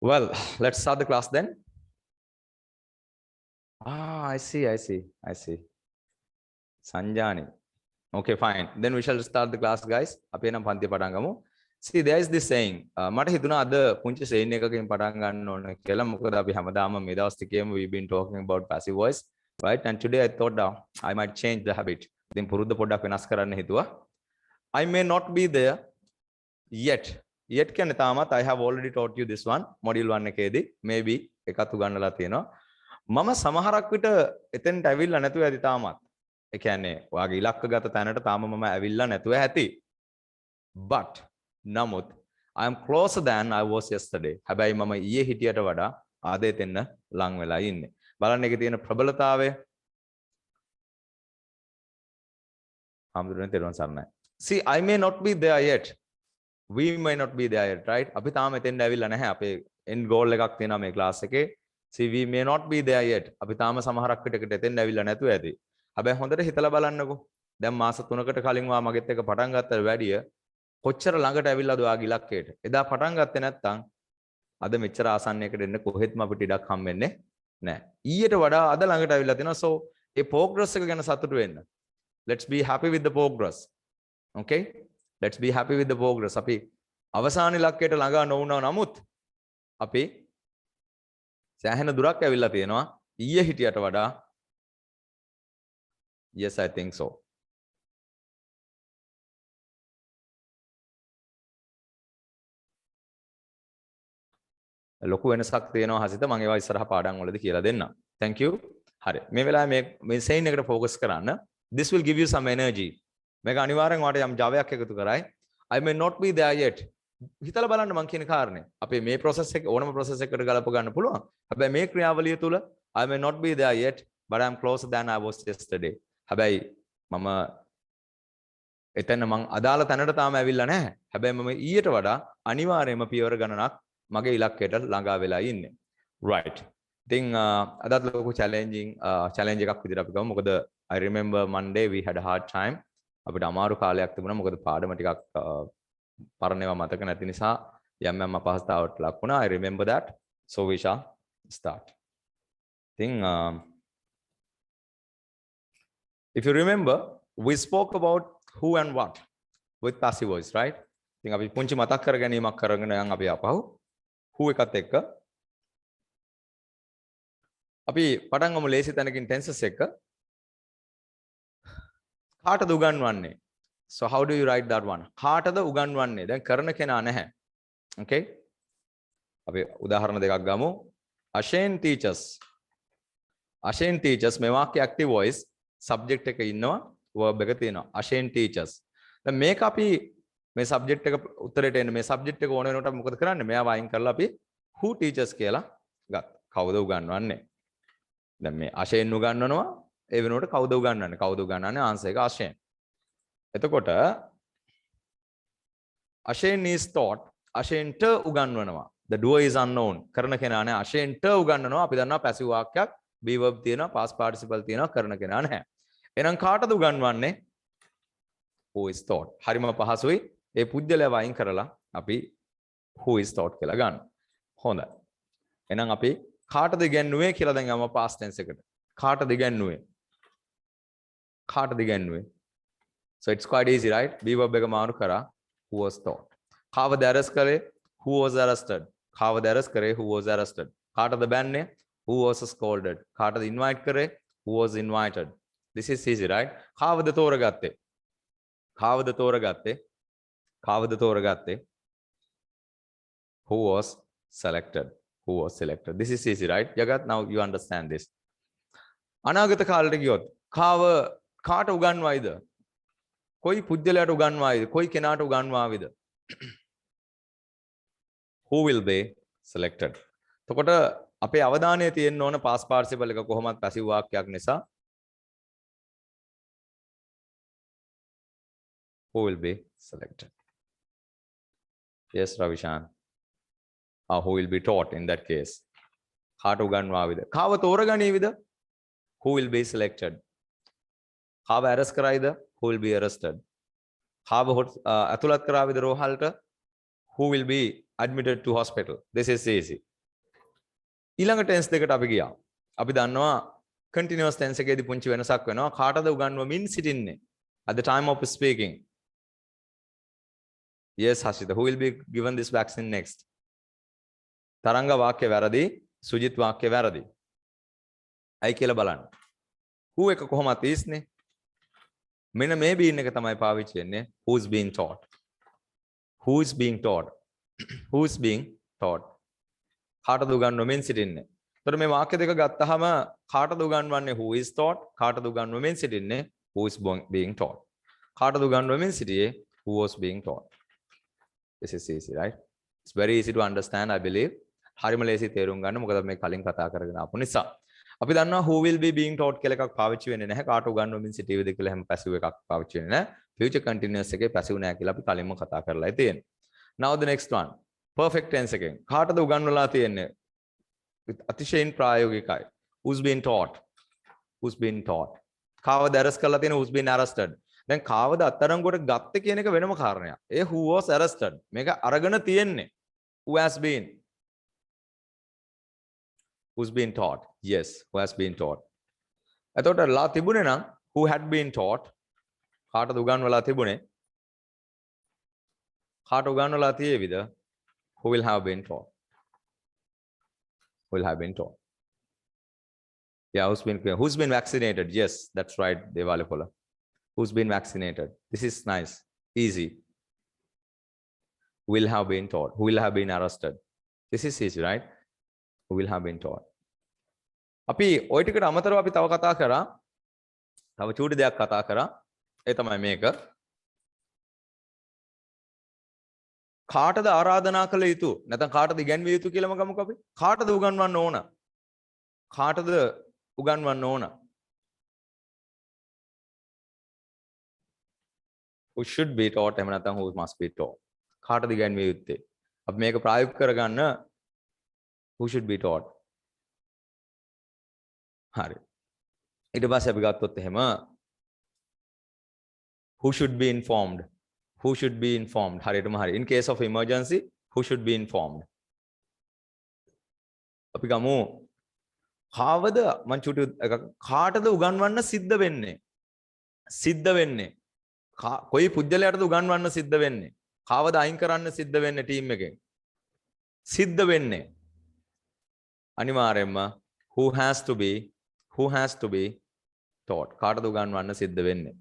Well, let's start the class then. I see. Sanjani. Okay, fine. Then we shall start the class, guys. අපි එනම් පන්ති පටන් ගමු. See, there is this saying. මට හිතුණා අද පුංචි saying එකකින් පටන් ගන්න ඕන කියලා. මොකද අපි හැමදාම මේ දවස් ටිකේම we've been talking about passive voice, right? And today I thought I might change the habit. ඉතින් පුරුද්ද පොඩ්ඩක් වෙනස් කරන්න හිතුවා. I may not be there yet. Yet කියන්නේ තාමත් I have already taught you this one. Module 1 එකේදී maybe එකත් උගන්වලා තියෙනවා. මම සමහරක් විට එතෙන්ට ඇවිල්ලා නැතුව ඇති තාමත්. ඒ කියන්නේ ඔයාගේ ඉලක්කගත තැනට තාම මම ඇවිල්ලා නැතුව ඇති. But නමුත් I am closer than I was yesterday. හැබැයි මම ඊයේ හිටියට වඩා අද එතෙන්න ලං වෙලා ඉන්නේ. බලන්න එකේ තියෙන ප්‍රබලතාවය. හම්දුනේ තේරුම් ගන්නයි. See, I may not be there yet. We may not be there yet, right? අපි තාම එතෙන්ට ඇවිල්ලා නැහැ. අපේ end goal එකක් තියෙනවා මේ class එකේ. See, we may not be there yet. අපි තාම සමහරක් විටකට එතෙන්ට ඇවිල්ලා නැතුව ඇති. හැබැයි හොඳට හිතලා බලන්නකෝ. දැන් මාස 3කට කලින් වා මගෙත් එක පටන් ගත්තට වැඩිය කොච්චර ළඟට ඇවිල්ලාද ඔයාගේ ඉලක්කයට. එදා පටන් ගත්තේ නැත්නම් අද මෙච්චර ආසන්නයකට එන්න කොහෙත්ම අපිට ඉඩක් හම්බෙන්නේ නැහැ. ඊට වඩා අද ළඟට ඇවිල්ලා තිනවා. So, ඒ progress එක ගැන සතුටු වෙන්න. Let's be happy with the progress. Okay? Let's be happy with the progress. අපි අවසාන ඉලක්කයට ළඟා නොවුණා නමුත් අපි සෑහෙන දුරක් ඇවිල්ලා තියෙනවා ඊයේ හිටියට වඩා. Yes, I think so. ලොකු වෙනසක් තියෙනවා හසිත මම ඒවා ඉස්සරහ පාඩම් වලදී කියලා දෙන්නම්. Thank you. හරි. මේ වෙලාවේ මේ saying එකට focus කරන්න. This will give you some energy. මේක අනිවාර්යෙන් ඔයාලට යම් ජවයක් එකතු කරයි. I may not be there yet. හිතලා බලන්න මම කියන කාරණේ. අපේ මේ process එක ඕනම process එකකට ගලප ගන්න පුළුවන්. හැබැයි මේ ක්‍රියාවලිය තුල I may not be there yet, but I am closer than I was yesterday. හැබැයි මම එතන මං අදාළ තැනට තාම ඇවිල්ලා නැහැ. හැබැයි මම ඊට වඩා අනිවාර්යයෙන්ම පියවර ගණනක් මගේ ඉලක්කයට ළඟා වෙලා ඉන්නේ. Right. ඉතින් අදත් ලොකු challenge එකක් විදිහට අපි ගමු. මොකද I remember Monday we had a hard time. අපිට අමාරු කාලයක් තිබුණා. මොකද පාඩම ටිකක් පරණ ඒවා මතක නැති නිසා යම් යම් අපහසුතාවට ලක් වුණා. I remember that. So we shall start. ඉතින් if you remember, we spoke about who and what with passive voice, right? ඉතින් අපි පුංචි මතක් කර ගැනීමක් කරගෙන යන් අපි ආපහු who එකත් එක්ක අපි පටන් ගමු ලේසි තැනකින් tenses එක. කාටද උගන්වන්නේ? So how do you write that one? කාටද උගන්වන්නේ? දැන් කරන කෙනා නැහැ. Okay? අපි උදාහරණ දෙකක් ගමු. Ashen teachers. Ashen teachers මේ වාක්‍ය active voice subject එක ඉන්නවා verb එක තියෙනවා. Ashen teachers. දැන් මේක අපි මේ subject එක උත්තරේට එන්නේ මේ subject එක ඕන වෙනකොට මොකද කරන්නේ? මෙයා වයින් කරලා අපි who teachers කියලා ගත්තා. කවුද උගන්වන්නේ? දැන් මේ Ashen උගන්වනවා. ඒ වෙනුවට කවුද උගන්වන්නේ? කවුද උගන්වන්නේ? answer එක Ashen. එතකොට Ashen is taught. Ashenට උගන්වනවා. The doer is unknown. කරන කෙනා නැහැ. Ashenට උගන්වනවා. අපි දන්නවා passive වාක්‍යයක් be verb තියෙනවා, past participle තියෙනවා, කරන කෙනා නැහැ. එහෙනම් කාටද උගන්වන්නේ? Who is taught. හරිම පහසුයි. ඒ පුජ්‍යලයා වයින් කරලා අපි who is taught කියලා ගන්න. හොඳයි. එහෙනම් අපි කාටද ඉගෙනුවේ කියලා දැන් යමු past tense එකට. කාටද ඉගෙනුවේ? කාටද ඉගෙනුවේ? So it's quite easy, right? Be verb එක මාරු කරා who was taught. කාවද arrest කරේ? Who was arrested. කාවද arrest කරේ? Who was arrested. කාටද බැන්නේ? Who was scolded. කාටද invite කරේ? Who was invited. This is easy, right? කාවද තෝරගත්තේ? කාවද තෝරගත්තේ? කාවද තෝරගත්තේ? Who was selected. Who was selected. This is easy, right? Jagat, now you understand this. අනාගත කාලෙට ගියොත් කාව කාට උගන්වයිද? කොයි පුජ්‍යලයට උගන්වයිද? කොයි කෙනාට උගන්වාවිද? Who will be selected. එතකොට අපේ අවධානය තියෙන්න ඕන past participle එක කොහොමත් passive වාක්‍යයක් නිසා. Who will be selected. Yes, Ravishan. Who will be taught in that case. කාට උගන්වාවිද? කාව තෝරගනීවිද? Who will be selected. කාව arrest කරයිද? Who will be arrested. කාව ඇතුළත් කරාවිද රෝහලට? Who will be admitted to hospital. This is easy. ඊළඟ tense දෙකට අපි ගියා. අපි දන්නවා continuous tense එකේදී පුංචි වෙනසක් වෙනවා. කාටද උගන්වමින් සිටින්නේ? At the time of speaking. Yes, Hashita. Who will be given this vaccine next? තරංග වාක්‍ය වැරදි. සුජිත් වාක්‍ය වැරදි. අයි කියලා බලන්න. who එක කොහොමද ඉස්නේ? මෙන්න මේ බීන් එක තමයි පාවිච්චි වෙන්නේ. who's being taught. who's being taught. who's being taught. කාටද උගන්වමින් සිටින්නේ? එතකොට මේ වාක්‍ය දෙක ගත්තාම කාටද උගන්වන්නේ who is taught? කාටද උගන්වමින් සිටින්නේ who is being taught? කාටද උගන්වමින් සිටියේ who was being taught? This is easy, right? It's very easy to understand, I believe. හරිම ලේසි තේරුම් ගන්න. මොකද මේ කලින් කතා කරගෙන ආපු නිසා. අපි දන්නවා who will be being taught කියලා එකක් පාවිච්චි වෙන්නේ නැහැ. කාට උගන්වමින් සිටීවිද කියලා හැම පැසිව් එකක් පාවිච්චි වෙන්නේ නැහැ. future continuous එකේ පැසිව් නැහැ කියලා අපි කලින්ම කතා කරලායි තියෙන්නේ. Now the next one. Perfect tense එකෙන් කාටද උගන්වලා තියෙන්නේ? අතිශයින් ප්‍රායෝගිකයි. who's been taught? who's been taught? කාවද arrest කරලා තියෙන්නේ? who's been arrested? දැන් කාවද අත්අඩංගුවට ගත්තේ කියන එක වෙනම කාරණයක්. ඒ who was arrested. මේක අරගෙන තියෙන්නේ who has been. who's been taught? Yes, who has been taught. එතකොට ලා තිබුණේ නම් who had been taught. කාටද උගන්වලා තිබුණේ? කාට උගන්වලා තියෙවිද? who will have been taught. Who will have been taught. Yeah, who's been vaccinated? Yes, that's right, Devalapola. Who's been vaccinated? This is nice, easy. Who will have been taught. Who will have been arrested. This is easy, right? Who will have been taught. අපි ওই ටිකට අමතරව අපි තව කතා කරා. තව චූටි දෙයක් කතා කරා. ඒ තමයි මේක. කාටද ආරාධනා කළ යුතු? නැත්නම් කාටද ඉගැන්විය යුතු කියලාම ගමුකෝ අපි. කාටද උගන්වන්න ඕන? කාටද උගන්වන්න ඕන? who should be taught එහෙම නැත්නම් who must be taught. කාටද ඉගැන්විය යුත්තේ? අපි මේක ප්‍රායෝගික කරගන්න who should be taught. හරි. ඊට පස්සේ අපි ගත්තොත් එහෙම who should be informed. who should be informed. හරියටම හරි. in case of emergency who should be informed. අපි ගමු කාවද මං චුටි කාටද උගන්වන්න සිද්ධ වෙන්නේ? සිද්ධ වෙන්නේ කොයි පුජ්‍යලයටද උගන්වන්න සිද්ධ වෙන්නේ? කාවද අයින් කරන්න සිද්ධ වෙන්නේ ටීම් එකෙන්? සිද්ධ වෙන්නේ අනිවාර්යයෙන්ම who has to be taught. කාටද උගන්වන්න සිද්ධ වෙන්නේ?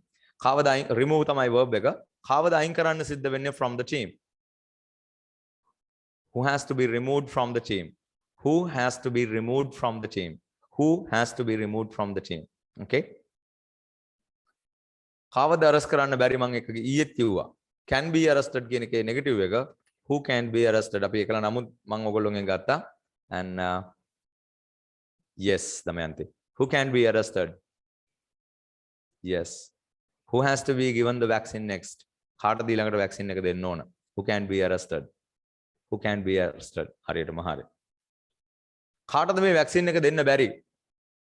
කාවද අයින් remove තමයි verb එක. කාවද අයින් කරන්න සිද්ධ වෙන්නේ from the team? who has to be removed from the team? who has to be removed from the team? who has to be removed from the team? Okay? කාවද arrest කරන්න බැරි මම එක ඊයේත් කිව්වා. can be arrested කියන එකේ negative එක who can be arrested අපි ඒකලා නමුත් මම ඔයගොල්ලෝගෙන් ගත්තා and yes Damayanti. who can be arrested? yes. who has to be given the vaccine next? කාටද ඊළඟට vaccine එක දෙන්න ඕන? who can be arrested? who can be arrested? හරියටම හරි. කාටද මේ vaccine එක දෙන්න බැරි?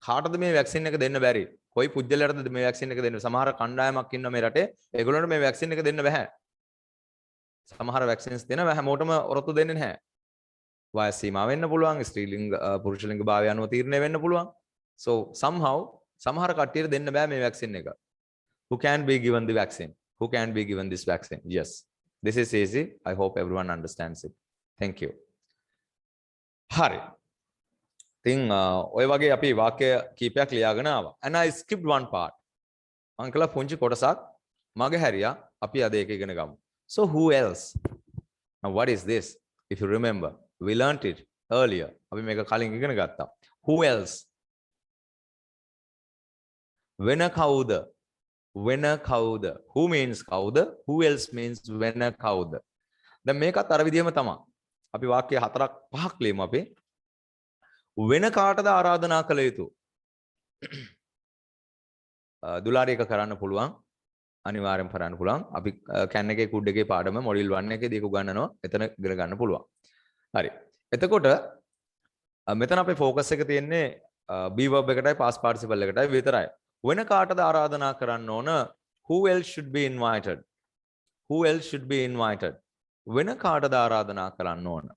කාටද මේ vaccine එක දෙන්න බැරි? කොයි පුජ්‍යලයටද මේ vaccine එක දෙන්න? සමහර කණ්ඩායමක් ඉන්න මේ රටේ ඒගොල්ලන්ට මේ vaccine එක දෙන්න බෑ. සමහර vaccines දෙනවා හැමෝටම ඔරොත්තු දෙන්නේ නැහැ. වයස සීමා වෙන්න පුළුවන්, ස්ත්‍රීලිංග පුරුෂ ලිංග භාවය අනුව තීරණය වෙන්න පුළුවන්. So somehow සමහර කට්ටියට දෙන්න බෑ මේ vaccine එක. who can be given the vaccine? who can be given this vaccine? yes, this is easy. I hope everyone understands it. Thank you. හරි. ඉතින් ඔය වගේ අපි වාක්‍ය කීපයක් ලියාගෙන ආවා. and I skipped one part. මම කළා පුංචි කොටසක් මග හැරියා. අපි අද ඒක ඉගෙන ගමු. so who else? now what is this? if you remember, we learnt it earlier. අපි මේක කලින් ඉගෙන ගත්තා. who else? වෙන කවුද? වෙන කවුද? who means කවුද? who else means වෙන කවුද? දැන් මේකත් අර විදිහම තමයි. අපි වාක්‍ය 4-5ක් ලියමු අපි. වෙන කාටද ආරාධනා කළ යුතු? දුලාරි එක කරන්න පුළුවන්. අනිවාර්යෙන් කරන්න පුළුවන්. අපි කැන් එකේ කුඩ් එකේ පාඩම මොඩියුල් 1 එකේදී ඒක උගන්වනවා. එතන ඉගෙන ගන්න පුළුවන්. හරි. එතකොට මෙතන අපේ ફોකස් එක තියෙන්නේ be verb එකටයි past participle එකටයි විතරයි. වෙන කාටද ආරාධනා කරන්න ඕන? who else should be invited? who else should be invited? වෙන කාටද ආරාධනා කරන්න ඕන?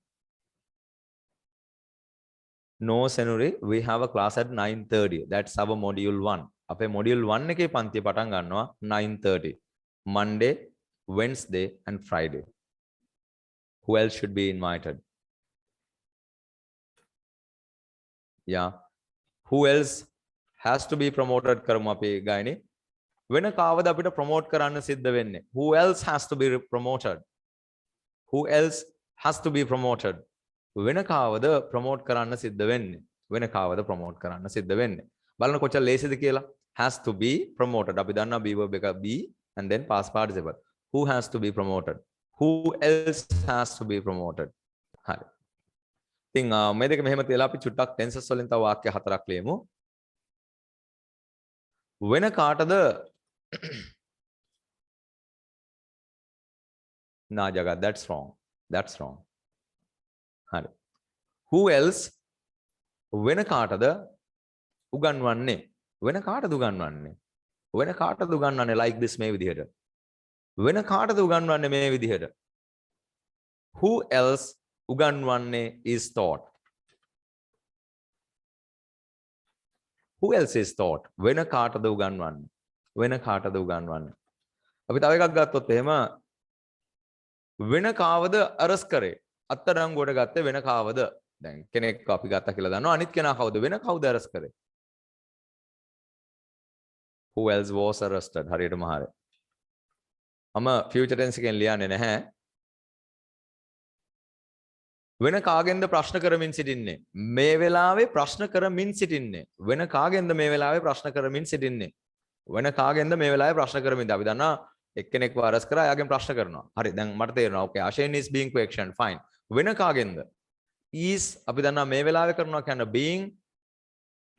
No Senuri, we have a class at 9:30. That's our module 1. අපේ module 1 එකේ පන්තිය පටන් ගන්නවා 9:30. Monday, Wednesday and Friday. Who else should be invited? Yeah. Who else has to be promoted කරමු අපි ගායනේ. වෙන කාවද අපිට promote කරන්න සිද්ධ වෙන්නේ? Who else has to be promoted? Who else has to be promoted? වෙන කාවද promote කරන්න සිද්ධ වෙන්නේ? වෙන කාවද promote කරන්න සිද්ධ වෙන්නේ? බලන්න කොච්චර ලේසිද කියලා. Has to be promoted. අපි දන්නවා be verb එක be and then past participle. Who has to be promoted? Who else has to be promoted? හරි. ඉතින් මේ දෙක මෙහෙම තියලා අපි චුට්ටක් tenses වලින් තව වාක්‍ය හතරක් ලියමු. වෙන කාටද nah jagat, that's wrong. හරි. Who else වෙන කාටද උගන්වන්නේ? වෙන කාටද උගන්වන්නේ? වෙන කාටද උගන්වන්නේ like this මේ විදිහට? වෙන කාටද උගන්වන්නේ මේ විදිහට? Who else උගන්වන්නේ is taught. Who else is taught? වෙන කාටද උගන්වන්නේ? වෙන කාටද උගන්වන්නේ? අපි තව එකක් ගත්තොත් එහෙම වෙන කාවද අරස් කරේ? අත්අඩංගුවට ගත්තේ වෙන කාවද? දැන් කෙනෙක් අපි ගත්තා කියලා දන්නවා. අනිත් කෙනා කවුද? වෙන කවුද අරස් කරේ? Who else was arrested? හරියටම හරිය. මම future tense එකෙන් ලියන්නේ නැහැ. වෙන කාගෙන්ද ප්‍රශ්න කරමින් සිටින්නේ? මේ වෙලාවේ ප්‍රශ්න කරමින් සිටින්නේ. වෙන කාගෙන්ද මේ වෙලාවේ ප්‍රශ්න කරමින් සිටින්නේ? වෙන කාගෙන්ද මේ වෙලාවේ ප්‍රශ්න කරමින්ද? අපි දන්නවා එක්කෙනෙක්ව අරස් කරා එයාගෙන් ප්‍රශ්න කරනවා. හරි දැන් මට තේරෙනවා. Okay, Ashen is being questioned. Fine. වෙන කාගෙන්ද? Is අපි දන්නවා මේ වෙලාවේ කරනවා කියන්නේ being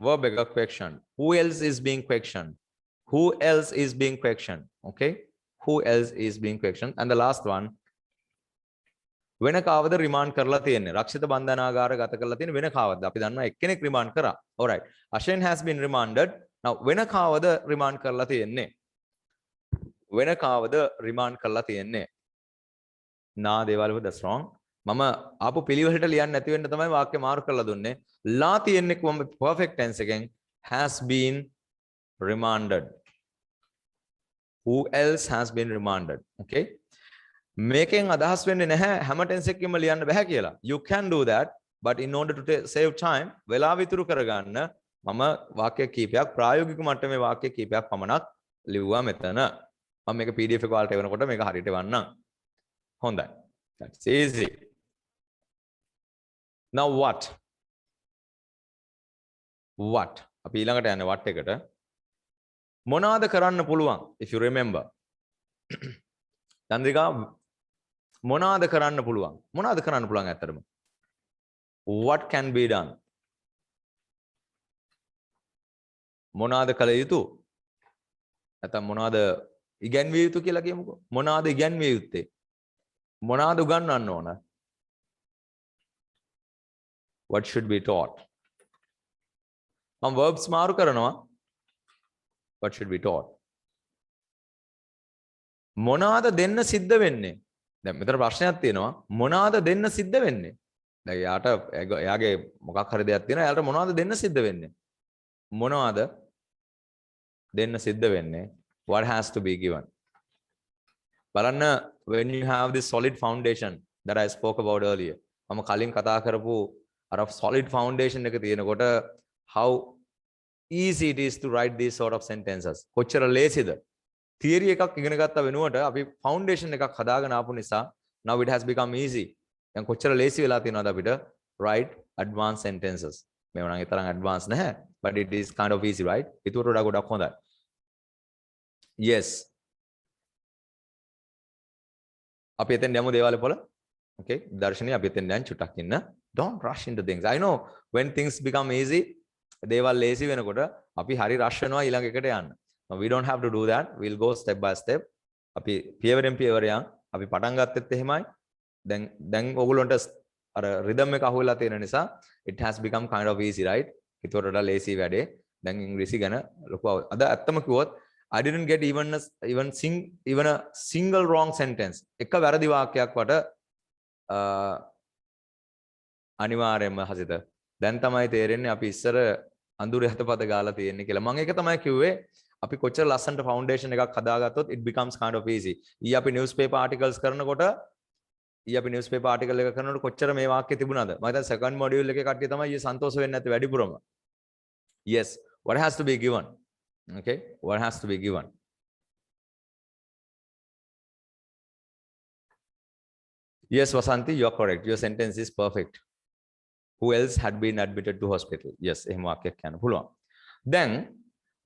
verb එක question. Who else is being questioned? Who else is being questioned? Okay? Who else is being questioned? And the last one, වෙන කාවද රිමාන්ඩ් කරලා තියෙන්නේ? රක්ෂිත බන්ධනාගාර ගත කරලා තියෙන වෙන කාවද? අපි දන්නවා එක්කෙනෙක් රිමාන්ඩ් කරා. Alright. Ashen has been remanded. Now වෙන කාවද රිමාන්ඩ් කරලා තියෙන්නේ? වෙන කාවද රිමාන්ඩ් කරලා තියෙන්නේ? නා දේවල් වල that's wrong. මම ආපු පිළිවෙලට ලියන්න නැති වෙන්න තමයි වාක්‍ය මාරු කරලා දුන්නේ. ලා තියෙන්නේ කොහොමද perfect tense එකෙන් has been remanded. Who else has been remanded? Okay? මේකෙන් අදහස් වෙන්නේ නැහැ හැම ටෙන්ස් එකකින්ම ලියන්න බෑ කියලා. You can do that, but in order to save time, වෙලාව ඉතුරු කරගන්න මම වාක්‍ය කීපයක් ප්‍රායෝගික මට්ටමේ වාක්‍ය කීපයක් පමණක් ලිව්වා මෙතන. මම මේක PDF එක වලට එවනකොට මේක හරියට එවන්නම්. හොඳයි. That's easy. Now what? What? අපි ඊළඟට යන්නේ what එකට. මොනවාද කරන්න පුළුවන්? If you remember. චන්ද්‍රිකා මොනවාද කරන්න පුළුවන්? මොනවාද කරන්න පුළුවන් ඇත්තටම? What can be done? මොනවාද කළ යුතු? නැත්නම් මොනවාද ඉගැන්විය යුතු කියලා කියමුකෝ. මොනවාද ඉගැන්විය යුත්තේ? මොනවාද උගන්වන්න ඕන? What should be taught? මම verbs මාරු කරනවා. What should be taught? මොනවාද දෙන්න සිද්ධ වෙන්නේ? දැන් මෙතන ප්‍රශ්නයක් තියෙනවා. මොනවාද දෙන්න සිද්ධ වෙන්නේ? දැන් එයාගේ මොකක් හරි දෙයක් තියෙනවා. එයාට මොනවාද දෙන්න සිද්ධ වෙන්නේ? මොනවාද දෙන්න සිද්ධ වෙන්නේ? What has to be given? බලන්න when you have this solid foundation that I spoke about earlier. මම කලින් කතා කරපු අර solid foundation එක තියෙනකොට how easy it is to write these sort of sentences. කොච්චර ලේසිද? theory එකක් ඉගෙන ගත්ත වෙනුවට අපි foundation එකක් හදාගෙන ආපු නිසා now it has become easy. දැන් කොච්චර ලේසි වෙලා තියෙනවද අපිට write advanced sentences. මේව නම් ඒ තරම් advanced නැහැ, but it is kind of easy, right? ඒකට වඩා ගොඩක් හොඳයි. Yes. අපි එතෙන් යමු දේවාල පොළ. Okay, දර්ශනී අපි එතෙන් දැන් චුට්ටක් ඉන්න. Don't rush into things. I know when things become easy, දේවල් ලේසි වෙනකොට අපි හරි rush වෙනවා ඊළඟ එකට යන්න. No, we don't have to do that. We'll go step by step. අපි පියවරෙන් පියවර යන්. අපි පටන් ගත්තෙත් එහෙමයි. දැන් ඕගොල්ලන්ට අර rhythm එක අහුවෙලා තියෙන නිසා it has become kind of easy, right? ඒකට වඩා ලේසි වැඩේ. දැන් ඉංග්‍රීසි ගැන ලොකු අද ඇත්තම කිව්වොත් I didn't get even a single wrong sentence. එක වැරදි වාක්‍යයක් වට අනිවාර්යයෙන්ම හසිත දැන් තමයි තේරෙන්නේ අපි ඉස්සර අඳුරේ හතපද ගාලා තියෙන්නේ කියලා. මම ඒක තමයි කිව්වේ අපි කොච්චර ලස්සනට ෆවුන්ඩේෂන් එකක් හදාගත්තොත් it becomes kind of easy. ඊ අපි newspaper articles කරනකොට කොච්චර මේ වාක්‍ය තිබුණාද? මම හිතන්නේ second module එකේ කට්ටිය තමයි ඊ සන්තෝෂ වෙන්නේ නැති වැඩිපුරම. Yes, what has to be given? Okay, what has to be given? Yes, Vasanti, you are correct. Your sentence is perfect. Who else had been admitted to hospital? Yes, එහෙම වාක්‍යයක් කියන්න පුළුවන්. දැන්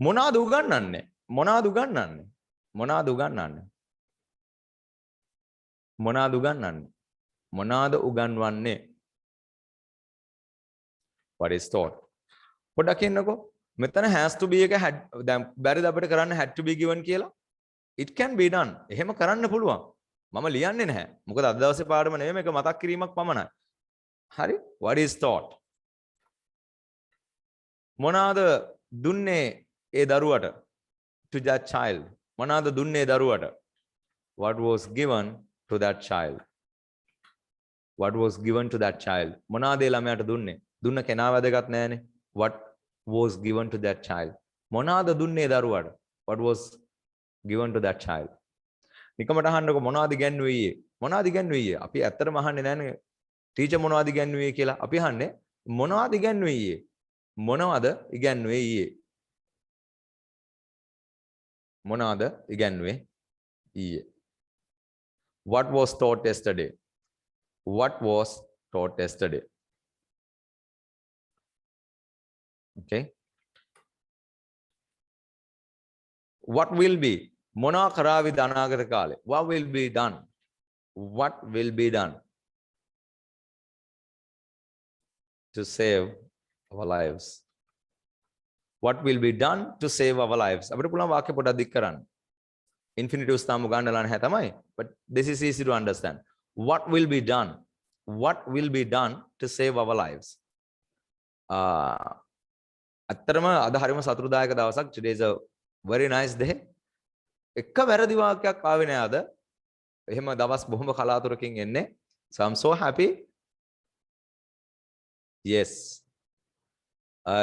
මොනවාද උගන්වන්නේ? මොනවාද උගන්වන්නේ? මොනවාද උගන්වන්නේ? මොනවාද උගන්වන්නේ? මොනවාද උගන්වන්නේ? What is taught? පොඩ්ඩක් කියන්නකෝ. මෙතන has to be එක දැන් බැරිද අපිට කරන්න had to be given කියලා? It can be done. එහෙම කරන්න පුළුවන්. මම ලියන්නේ නැහැ. මොකද අද දවසේ පාඩම නෙමෙයි මේක මතක් කිරීමක් පමණයි. හරි? What is taught? මොනවාද දුන්නේ ඒ දරුවට? To that child. මොනවාද දුන්නේ දරුවට? What was given to that child? What was given to that child? මොනවාද ඒ ළමයාට දුන්නේ? දුන්න කෙනා වැදගත් නෑනේ. What was given to that child? මොනවාද දුන්නේ දරුවට? What was given to that child? නිකමට අහන්නකො මොනවද ඉගැන්වුවේ ඊයේ? මොනවද ඉගැන්වුවේ ඊයේ? අපි ඇත්තටම අහන්නේ නැන්නේ ටීචර් මොනවද ඉගැන්වුවේ කියලා. අපි අහන්නේ මොනවද ඉගැන්වුවේ ඊයේ? මොනවද ඉගැන්වුවේ ඊයේ? මොනවද ඉගැන්වුවේ ඊයේ? What was taught yesterday? What was taught yesterday? Okay. What will be? මොනවා කරාවිද අනාගත කාලේ? What will be done? What will be done to save our lives? What will be done to save our lives? අපිට පුළුවන් වාක්‍ය පොඩ්ඩක් දික් කරන්න. Infinitives තාම ගන්නලා නැහැ තමයි. But this is easy to understand. What will be done? What will be done to save our lives? අත්‍තරම අද හරිම සතුටුදායක දවසක්. Today is a very nice day. එක වැරදි වාක්‍යයක් ආවේ නෑ අද. එහෙම දවස් බොහොම කලාතුරකින් එන්නේ. So I'm so happy. Yes.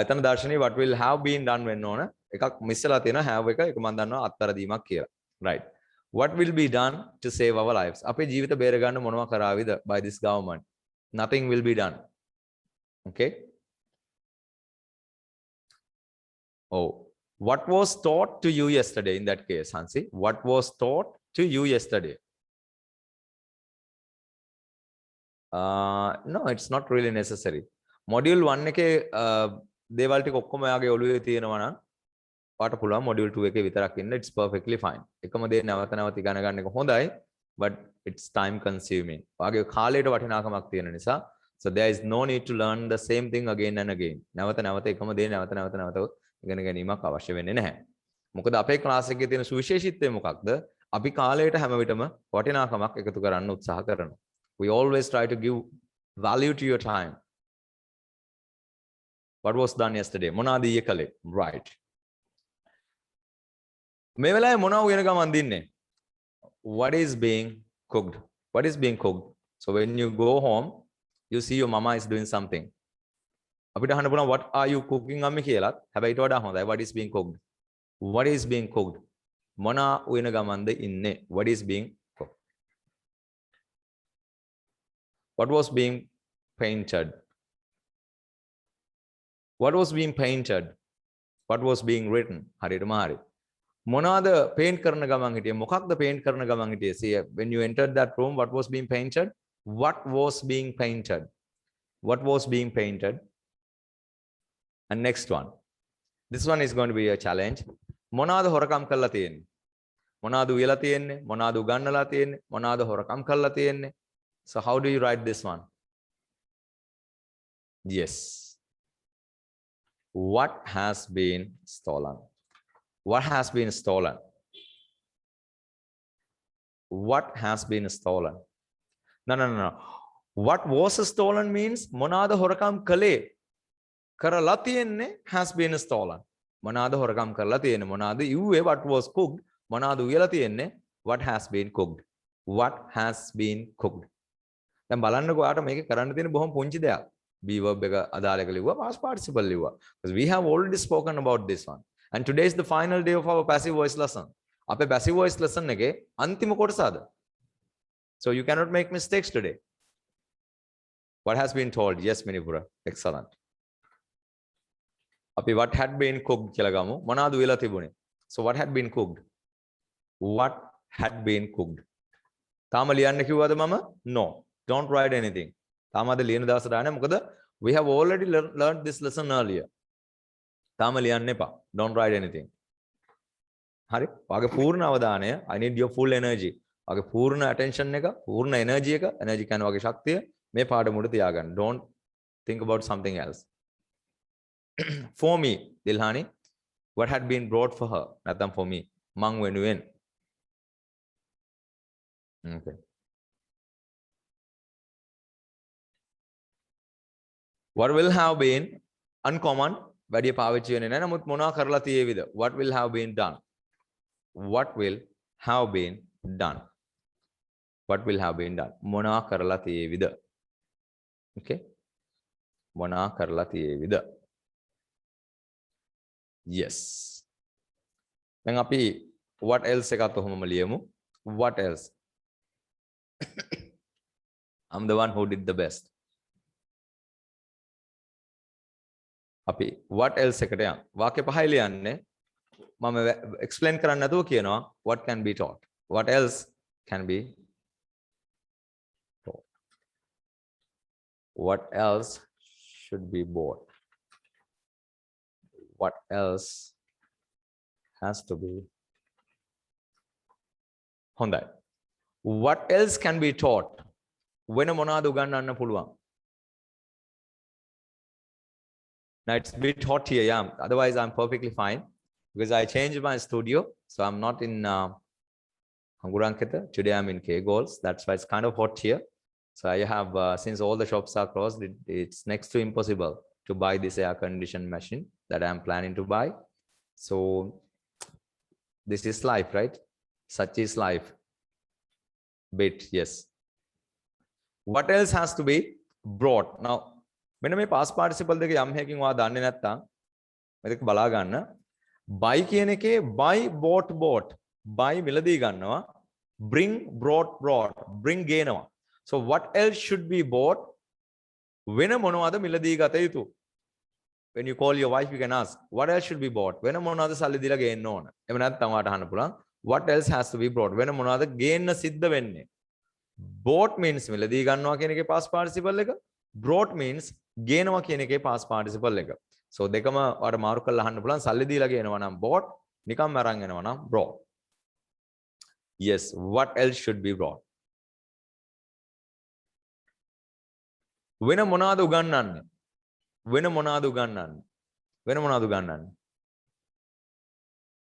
එතන දර්ශනී what will have been done වෙන්න ඕන. එකක් මිස් වෙලා තියෙනවා have එක. ඒක මම දන්නවා අත්තරදීමක් කියලා. Right. What will be done to save our lives? අපේ ජීවිත බේර ගන්න මොනවා කරාවිද by this government? Nothing will be done. Okay. Oh. What was taught to you yesterday in that case, Hansi? What was taught to you yesterday? No, it's not really necessary. Module 1 එකේ දේවල් ටික ඔක්කොම යාගේ ඔළුවේ තියෙනවා නම් පාට පුළුවන් module 2 එකේ විතරක් ඉන්න. It's perfectly fine. එකම දේ නැවත නැවත ඉගෙන ගන්න එක හොඳයි, but it's time consuming. වාගේ කාලයට වටිනාකමක් තියෙන නිසා, so there is no need to learn the same thing again and again. නැවත නැවත එකම දේ නැවත නැවත ඉගෙන ගැනීමක් අවශ්‍ය වෙන්නේ නැහැ. මොකද අපේ ක්ලාස් එකේ තියෙන සුවිශේෂීත්වය මොකක්ද? අපි කාලයට හැම විටම වටිනාකමක් එකතු කරන්න උත්සාහ කරනවා. We always try to give value to your time. What was done yesterday? මොනවාද ඊයේ කළේ? Right. මේ වෙලාවේ මොනවා උයන ගමන් දින්නේ? What is being cooked? What is being cooked? So when you go home, you see your mama is doing something. අපිට අහන්න පුළුවන් what are you cooking අම්මේ කියලාත්. හැබැයි ඊට වඩා හොඳයි what is being cooked. What is being cooked? මොනවා උයන ගමන්ද ඉන්නේ? What is being cooked? What was being painted? What was being painted? What was being written? හරියටම හරි. මොනවාද paint කරන ගමන් හිටියේ? මොකක්ද paint කරන ගමන් හිටියේ? See, when you entered that room, what was being painted? What was being painted? What was being painted? And next one. This one is going to be a challenge. මොනවාද හොරකම් කරලා තියෙන්නේ? මොනවාද උයලා තියෙන්නේ? මොනවාද උගන්නලා තියෙන්නේ? මොනවාද හොරකම් කරලා තියෙන්නේ? So how do you write this one? Yes. What has been stolen? What has been stolen? What has been stolen? No. What was stolen means මොනවාද හොරකම් කළේ? කරලා තියෙන්නේ has been stolen. මොනවාද හොරකම් කරලා තියෙන්නේ? මොනවාද ඉුවේ? What was cooked? මොනවාද උයලා තියෙන්නේ? What has been cooked? What has been cooked? දැන් බලන්නකෝ ආට මේක කරන්න තියෙන බොහොම පුංචි දෙයක්. be verb එක අදාළ එක ලිව්වා past participle ලිව්වා because we have already spoken about this one and today is the final day of our passive voice lesson අපේ passive voice lesson එකේ අන්තිම කොටස අද so you cannot make mistakes today what has been told yes Minipura excellent අපි what had been cooked කියලා ගමු මොනවාද වෙලා තිබුණේ so what had been cooked what had been cooked තාම ලියන්න කිව්වද මම no don't write anything තාම අද ලියන දවසට ආන්නේ මොකද we have already learned this lesson earlier තාම ලියන්න එපා don't write anything හරි වාගේ පූර්ණ අවධානය I need your full energy වාගේ පූර්ණ attention එක පූර්ණ energy එක energy කියන්නේ වාගේ ශක්තිය මේ පාඩමුවට තියාගන්න don't think about something else for me Dilhani what had been brought for her නැත්නම් for me මං වෙනුවෙන් okay what will have been uncommon වැඩි පාවිච්චි වෙන්නේ නැහැ නමුත් මොනවා කරලා තියෙවිද what will have been done what will have been done what will have been done මොනවා කරලා තියෙවිද okay මොනවා කරලා තියෙවිද yes දැන් අපි what else එකත් ඔහොමම ලියමු what else I'm the one who did the best අපි what else එකට යන් වාක්‍ය පහයි ලියන්නේ මම explain කරන්න නැතුව කියනවා what can be taught what else can be taught what else should be bought what else has to be හොඳයි what else can be taught වෙන මොනවද උගන්වන්න පුළුවන් now it's a bit hot here yeah otherwise I'm perfectly fine because I changed my studio so I'm not in Anguranketa today I'm in K Goals that's why it's kind of hot here so I have since all the shops are closed it's next to impossible to buy this air conditioned machine that I'm planning to buy so this is life right such is life bit yes what else has to be brought now මෙන්න මේ past participle දෙක යම් හේකින් ඔයා දන්නේ නැත්නම් මේක බලා ගන්න buy කියන එකේ buy bought bought buy මිලදී ගන්නවා bring brought brought bring ගේනවා so what else should be bought වෙන මොනවද මිලදී ගත යුතු when you call your wife you can ask what else should be bought වෙන මොනවද සල්ලි දීලා ගේන්න ඕන එහෙම නැත්නම් ඔයාට අහන්න පුළුවන් what else has to be brought වෙන මොනවද ගේන්න සිද්ධ වෙන්නේ bought means මිලදී ගන්නවා කියන එකේ past participle එක brought means ගේනවා කියන එකේ past participle එක so දෙකම ඔයාට මාරු කරලා අහන්න පුළුවන් සල්ලි දීලා ගේනවා නම් bought නිකම්ම අරන් එනවා නම් brought yes what else should be brought වෙන මොනවද උගන්වන්නේ වෙන මොනවද උගන්වන්නේ වෙන මොනවද උගන්වන්නේ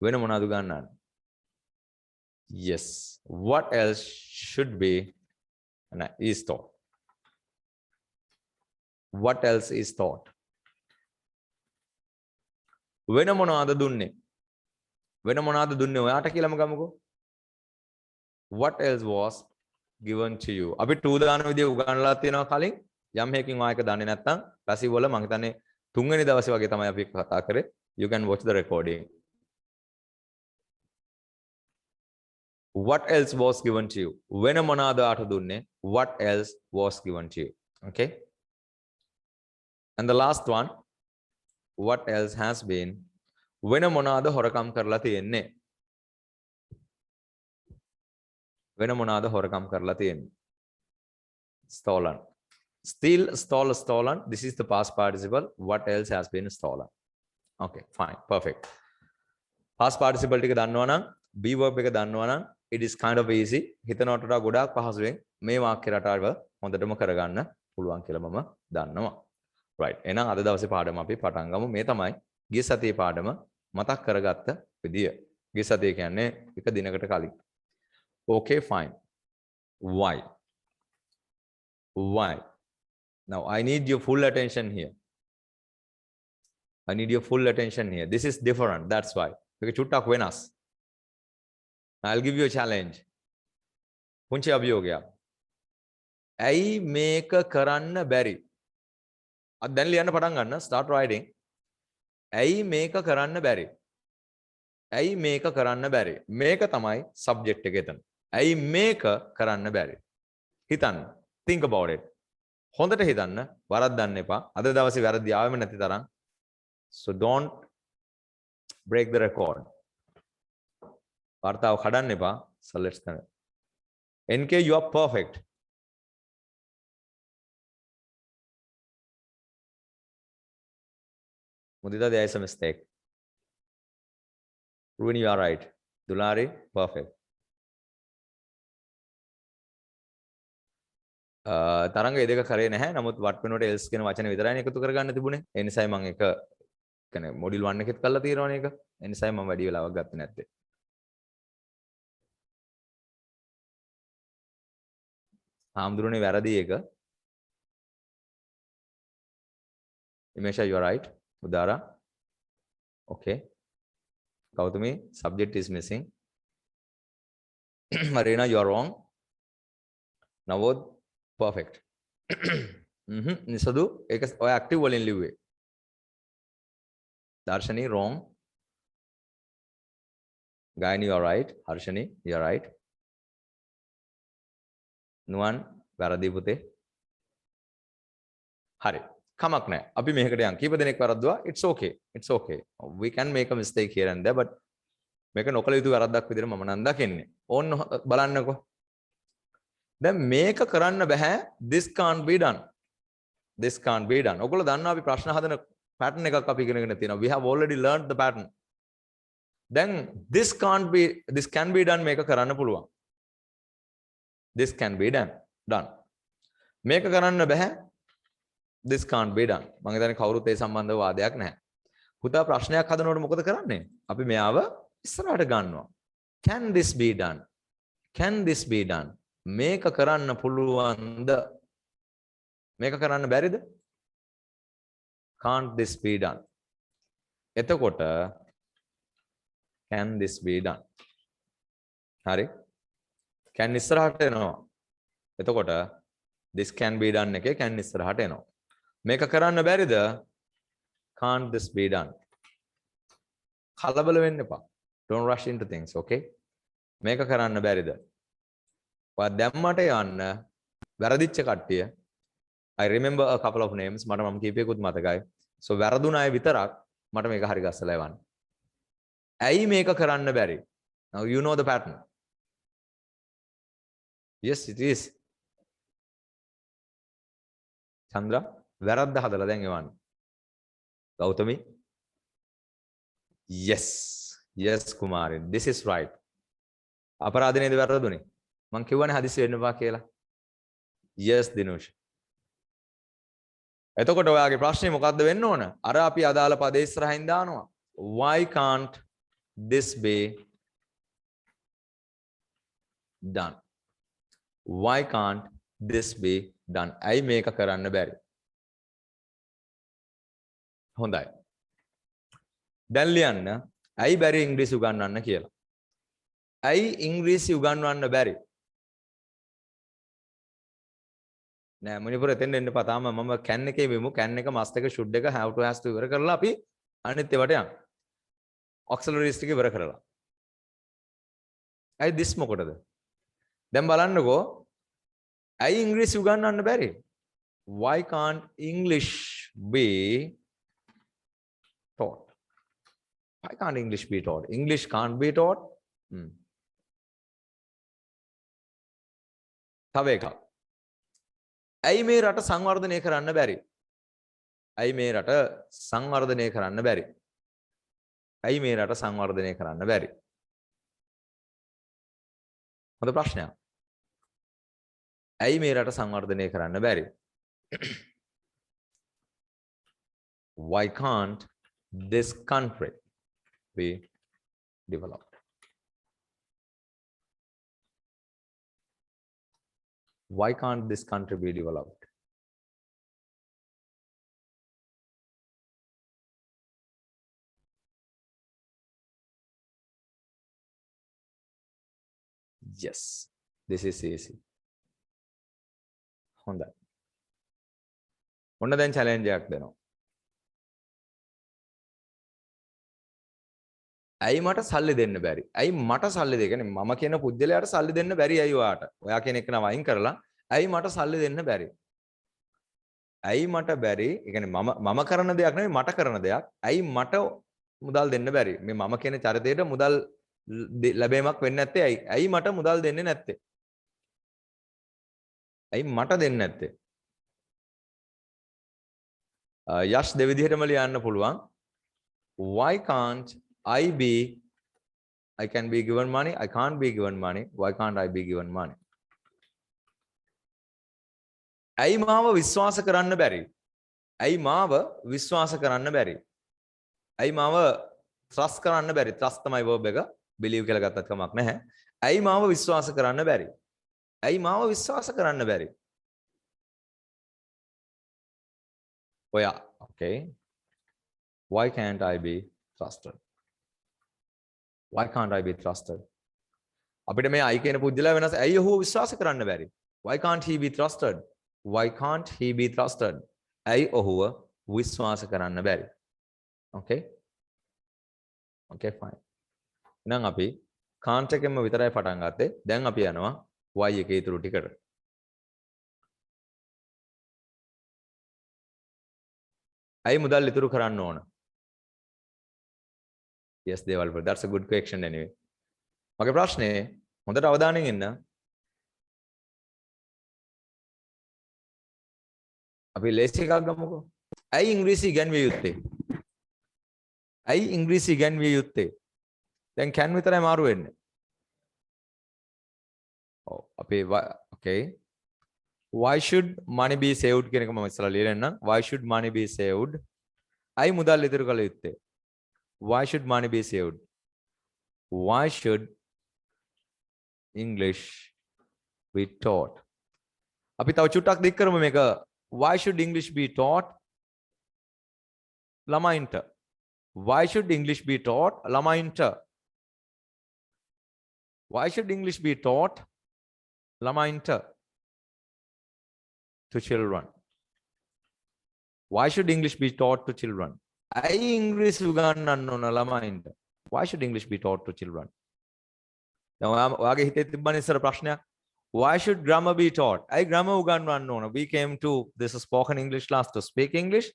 වෙන මොනවද උගන්වන්නේ yes what else should be is taught what else is taught වෙන මොනවද දුන්නේ වෙන මොනවද දුන්නේ ඔයාට කියලාම ගමුකෝ what else was given to you අපි 2 දාන විදිය උගන්වලා තියෙනවා කලින් යම් හේකින් ඔයා එක දන්නේ නැත්නම් පැසිව් වල මම හිතන්නේ 3 වෙනි දවසේ වගේ තමයි අපි කතා කරේ you can watch the recording what else was given to you වෙන මොනවද ඔයාට දුන්නේ what else was given to you okay and the last one what else has been වෙන මොනවද හොරකම් කරලා තියෙන්නේ වෙන මොනවද හොරකම් කරලා තියෙන්නේ stolen steal stole stolen this is the past participle what else has been stolen okay fine perfect past participle ටික දන්නවා නම් be verb එක දන්නවා නම් it is kind of easy හිතනවට වඩා ගොඩාක් පහසුවෙන් මේ වාක්‍ය රටාව හොඳටම කරගන්න පුළුවන් කියලා මම දන්නවා right එහෙනම් අද දවසේ පාඩම අපි පටන් ගමු මේ තමයි ගිය සතියේ පාඩම මතක් කරගත්ත විදිය ගිය සතිය කියන්නේ එක දිනකට කලින් okay fine why now I need your full attention here I need your full attention here this is different that's why මේක චුට්ටක් වෙනස් I'll give you a challenge පුංචි අභියෝගයක් ඇයි මේක කරන්න බැරි අද දැන් ලියන්න පටන් ගන්න. Start writing. ඇයි මේක කරන්න බැරි? ඇයි මේක කරන්න බැරි? මේක තමයි subject එක එතන. ඇයි මේක කරන්න බැරි? හිතන්න. Think about it. හොඳට හිතන්න. වරද්දන්න එපා. අද දවසේ වැරදි ආවෙම නැති තරම්. So don't break the record. වර්තාව කඩන්න එපා. So let's go. NK, you are perfect. Mudita, there is a mistake. Ruvini, you are right. Dulari, perfect. තරංග ඒ දෙක කරේ නැහැ. නමුත් what වෙනකොට else කියන වචනේ විතරයි එකතු කරගන්න තිබුණේ. ඒ නිසායි මම එක කියන්නේ මොඩියුල් 1 එකෙත් කරලා තියෙනවනේ ඒක. ඒ නිසායි මම වැඩි වෙලාවක් ගත්තේ නැත්තේ. හාමුදුරනේ වැරදි එක. Imesha, you are right. Udara. Okay. Gautami, subject is missing. Marina, you are wrong. Navod, perfect. Nisadu, ek active walen liwe. Darshani, wrong. Gayani, you are right. Harshani, you are right. Nuan, වැරදි පුතේ. හරි. කමක් නැහැ. අපි මේකට යන් කීප දෙනෙක් වැරද්දුවා. It's okay. It's okay. We can make a mistake here and there, but මේක නොකල යුතු වැරද්දක් විදිහට මම නම් දකින්නේ. ඕන්න බලන්නකෝ. දැන් මේක කරන්න බෑ. This can't be done. This can't be done. ඔයගොල්ලෝ දන්නවා අපි ප්‍රශ්න හදන pattern එකක් අපි ඉගෙනගෙන තියෙනවා. We have already learned the pattern. දැන් this can be done මේක කරන්න පුළුවන්. This can be done. මේක කරන්න බෑ. This can't be done. මම හිතන්නේ කවුරුත් ඒ සම්බන්ධව වාදයක් නැහැ. පුතා ප්‍රශ්නයක් හදනකොට මොකද කරන්නේ? අපි මෙයාව ඉස්සරහට ගන්නවා. Can this be done? Can this be done? මේක කරන්න පුළුවන්ද? මේක කරන්න බැරිද? Can't this be done? එතකොට can this be done? හරි. can ඉස්සරහට එනවා. එතකොට this can be done එකේ can ඉස්සරහට එනවා. මේක කරන්න බැරිද? Can't this be done? කලබල වෙන්න එපා. Don't rush into things, okay? මේක කරන්න බැරිද? ඔයා දැම්මට යන්න වැරදිච්ච කට්ටිය. I remember a couple of names. මට මම කීපයකුත් මතකයි. So වැරදුන අය විතරක් මට මේක හරි ගස්සලා එවන්න. ඇයි මේක කරන්න බැරි? Now you know the pattern. Yes, it is. Chandra, වැරද්ද හදලා දැන් එවන්න. Gautami? Yes. Yes, Kumari. This is right. අපරාධ නේද වැරදුනේ? මං කිව්වනේ හදිස්සි වෙන්න එපා කියලා. Yes, Dinush. එතකොට ඔයාගේ ප්‍රශ්නේ මොකද්ද වෙන්න ඕන? අර අපි අදාළ පදේ ඉස්සරහින් දානවා. Why can't this be done? Why can't this be done? ඇයි මේක කරන්න බැරි? හොඳයි. දැන් ලියන්න ඇයි බැරි ඉංග්‍රීසි උගන්වන්න කියලා. ඇයි ඉංග්‍රීසි උගන්වන්න බැරි? නෑ මුනිපුර එතෙන් එන්න එපා. තාම මම කැන් එකේ වෙමු. කැන් එක මස්ට් එක ෂුඩ් එක have to has to ඉවර කරලා අපි අනිත් ඒවාට යන්න. ඔක්සිලරිස් ටික ඉවර කරලා. ඇයි this මොකටද? දැන් බලන්නකෝ. ඇයි ඉංග්‍රීසි උගන්වන්න බැරි? Why can't English be taught? Why can't English be taught? English can't be taught. තව එකක්. ඇයි මේ රට සංවර්ධනය කරන්න බැරි? ඇයි මේ රට සංවර්ධනය කරන්න බැරි? ඇයි මේ රට සංවර්ධනය කරන්න බැරි? හොඳ ප්‍රශ්නයක්. ඇයි මේ රට සංවර්ධනය කරන්න බැරි? Why can't this country be developed? Why can't this country be developed? Yes, this is easy. හොඳයි. ඔන්න දැන් challenge එකක් දෙනවා. ඇයි මට සල්ලි දෙන්න බැරි? ඇයි මට සල්ලි දෙන්න? කියන්නේ මම කියන පුද්ගලයාට සල්ලි දෙන්න බැරි ඇයි ඔයාට? ඔයා කියන එක නම අයින් කරලා ඇයි මට සල්ලි දෙන්න බැරි? ඇයි මට බැරි? ඒ කියන්නේ මම කරන දෙයක් නෙවෙයි මට කරන දෙයක්. ඇයි මට මුදල් දෙන්න බැරි? මේ මම කියන චරිතයට මුදල් ලැබීමක් වෙන්නේ නැත්තේ ඇයි? ඇයි මට මුදල් දෙන්නේ නැත්තේ? ඇයි මට දෙන්නේ නැත්තේ? යෂ් දෙවිදිහටම ලියන්න පුළුවන්. Why can't I can be given money? I can't be given money. Why can't I be given money? ඇයි මාව විශ්වාස කරන්න බැරි? ඇයි මාව විශ්වාස කරන්න බැරි? ඇයි මාව trust කරන්න බැරි? trust තමයි verb එක. believe කියලා ගත්තත් කමක් නැහැ. ඇයි මාව විශ්වාස කරන්න බැරි? ඇයි මාව විශ්වාස කරන්න බැරි? ඔයා okay. Why can't I be trusted? Why can't I be trusted? අපිට මේ I කියන පුද්ගලයා වෙනස්. ඇයි ඔහුව විශ්වාස කරන්න බැරි? Why can't he be trusted? Why can't he be trusted? ඇයි ඔහුව විශ්වාස කරන්න බැරි? Okay? Okay, fine. එහෙනම් අපි can't එකෙන්ම විතරයි පටන් ගත්තේ. දැන් අපි යනවා why එකේ ඊටු ටිකට. ඇයි මුදල් ඉතුරු කරන්න ඕන? Yes, Devalpur. That's a good question anyway. මගේ ප්‍රශ්නේ හොඳට අවධානයෙන් ඉන්න. අපි ලේසි එකක් ගමුකෝ. ඇයි ඉංග්‍රීසි ඉගෙනවිය යුත්තේ? ඇයි ඉංග්‍රීසි ඉගෙනවිය යුත්තේ? දැන් can විතරයි මාරු වෙන්නේ. ඔව් අපි okay. Why should money be saved කියන එක මම ඉස්සලා ලියලා එන්නම්. Why should money be saved? ඇයි මුදල් ඉතුරු කළ යුත්තේ? Why should money be saved? Why should English be taught? අපි තව චුට්ටක් දික් කරමු මේක. Why should English be taught? ළමයින්ට. Why should English be taught? ළමයින්ට. Why should English be taught? ළමයින්ට. To children. Why should English be taught to children? ඇයි ඉංග්‍රීසි උගන්වන්න ඕන ළමයින්ට? Why should English be taught to children? දැන් ඔයාගේ හිතේ තිබ්බනේ ඉස්සර ප්‍රශ්නයක්. Why should grammar be taught? ඇයි grammar උගන්වන්න ඕන? We came to this spoken English class to speak English.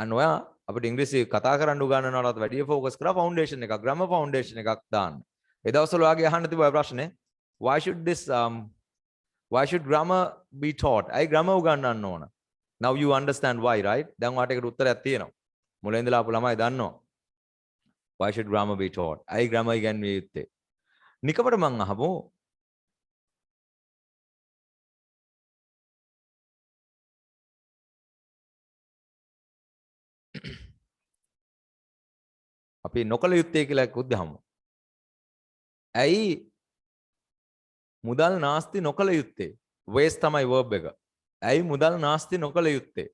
and ඔයා අපිට ඉංග්‍රීසි කතා කරන්න උගන්වනවටත් වැඩිය focus කරලා foundation එකක්, grammar foundation එකක් දාන්න. ඒ දවස්වල ඔයාගේ අහන්න තිබ්බ ප්‍රශ්නේ why should grammar be taught? ඇයි grammar උගන්වන්න ඕන? Now you understand why, right? දැන් ඔයාට ඒකට උත්තරයක් තියෙනවා. මුලින් ඉඳලා ආපු ළමයි දන්නවා. Why should grammar be taught? ඇයි grammar ඉගෙනවිය යුත්තේ? නිකමට මං අහමු. අපි නොකල යුත්තේ කියලා එක්කුත් ගහමු. ඇයි මුදල් නාස්ති නොකල යුත්තේ? waste තමයි verb එක. ඇයි මුදල් නාස්ති නොකල යුත්තේ?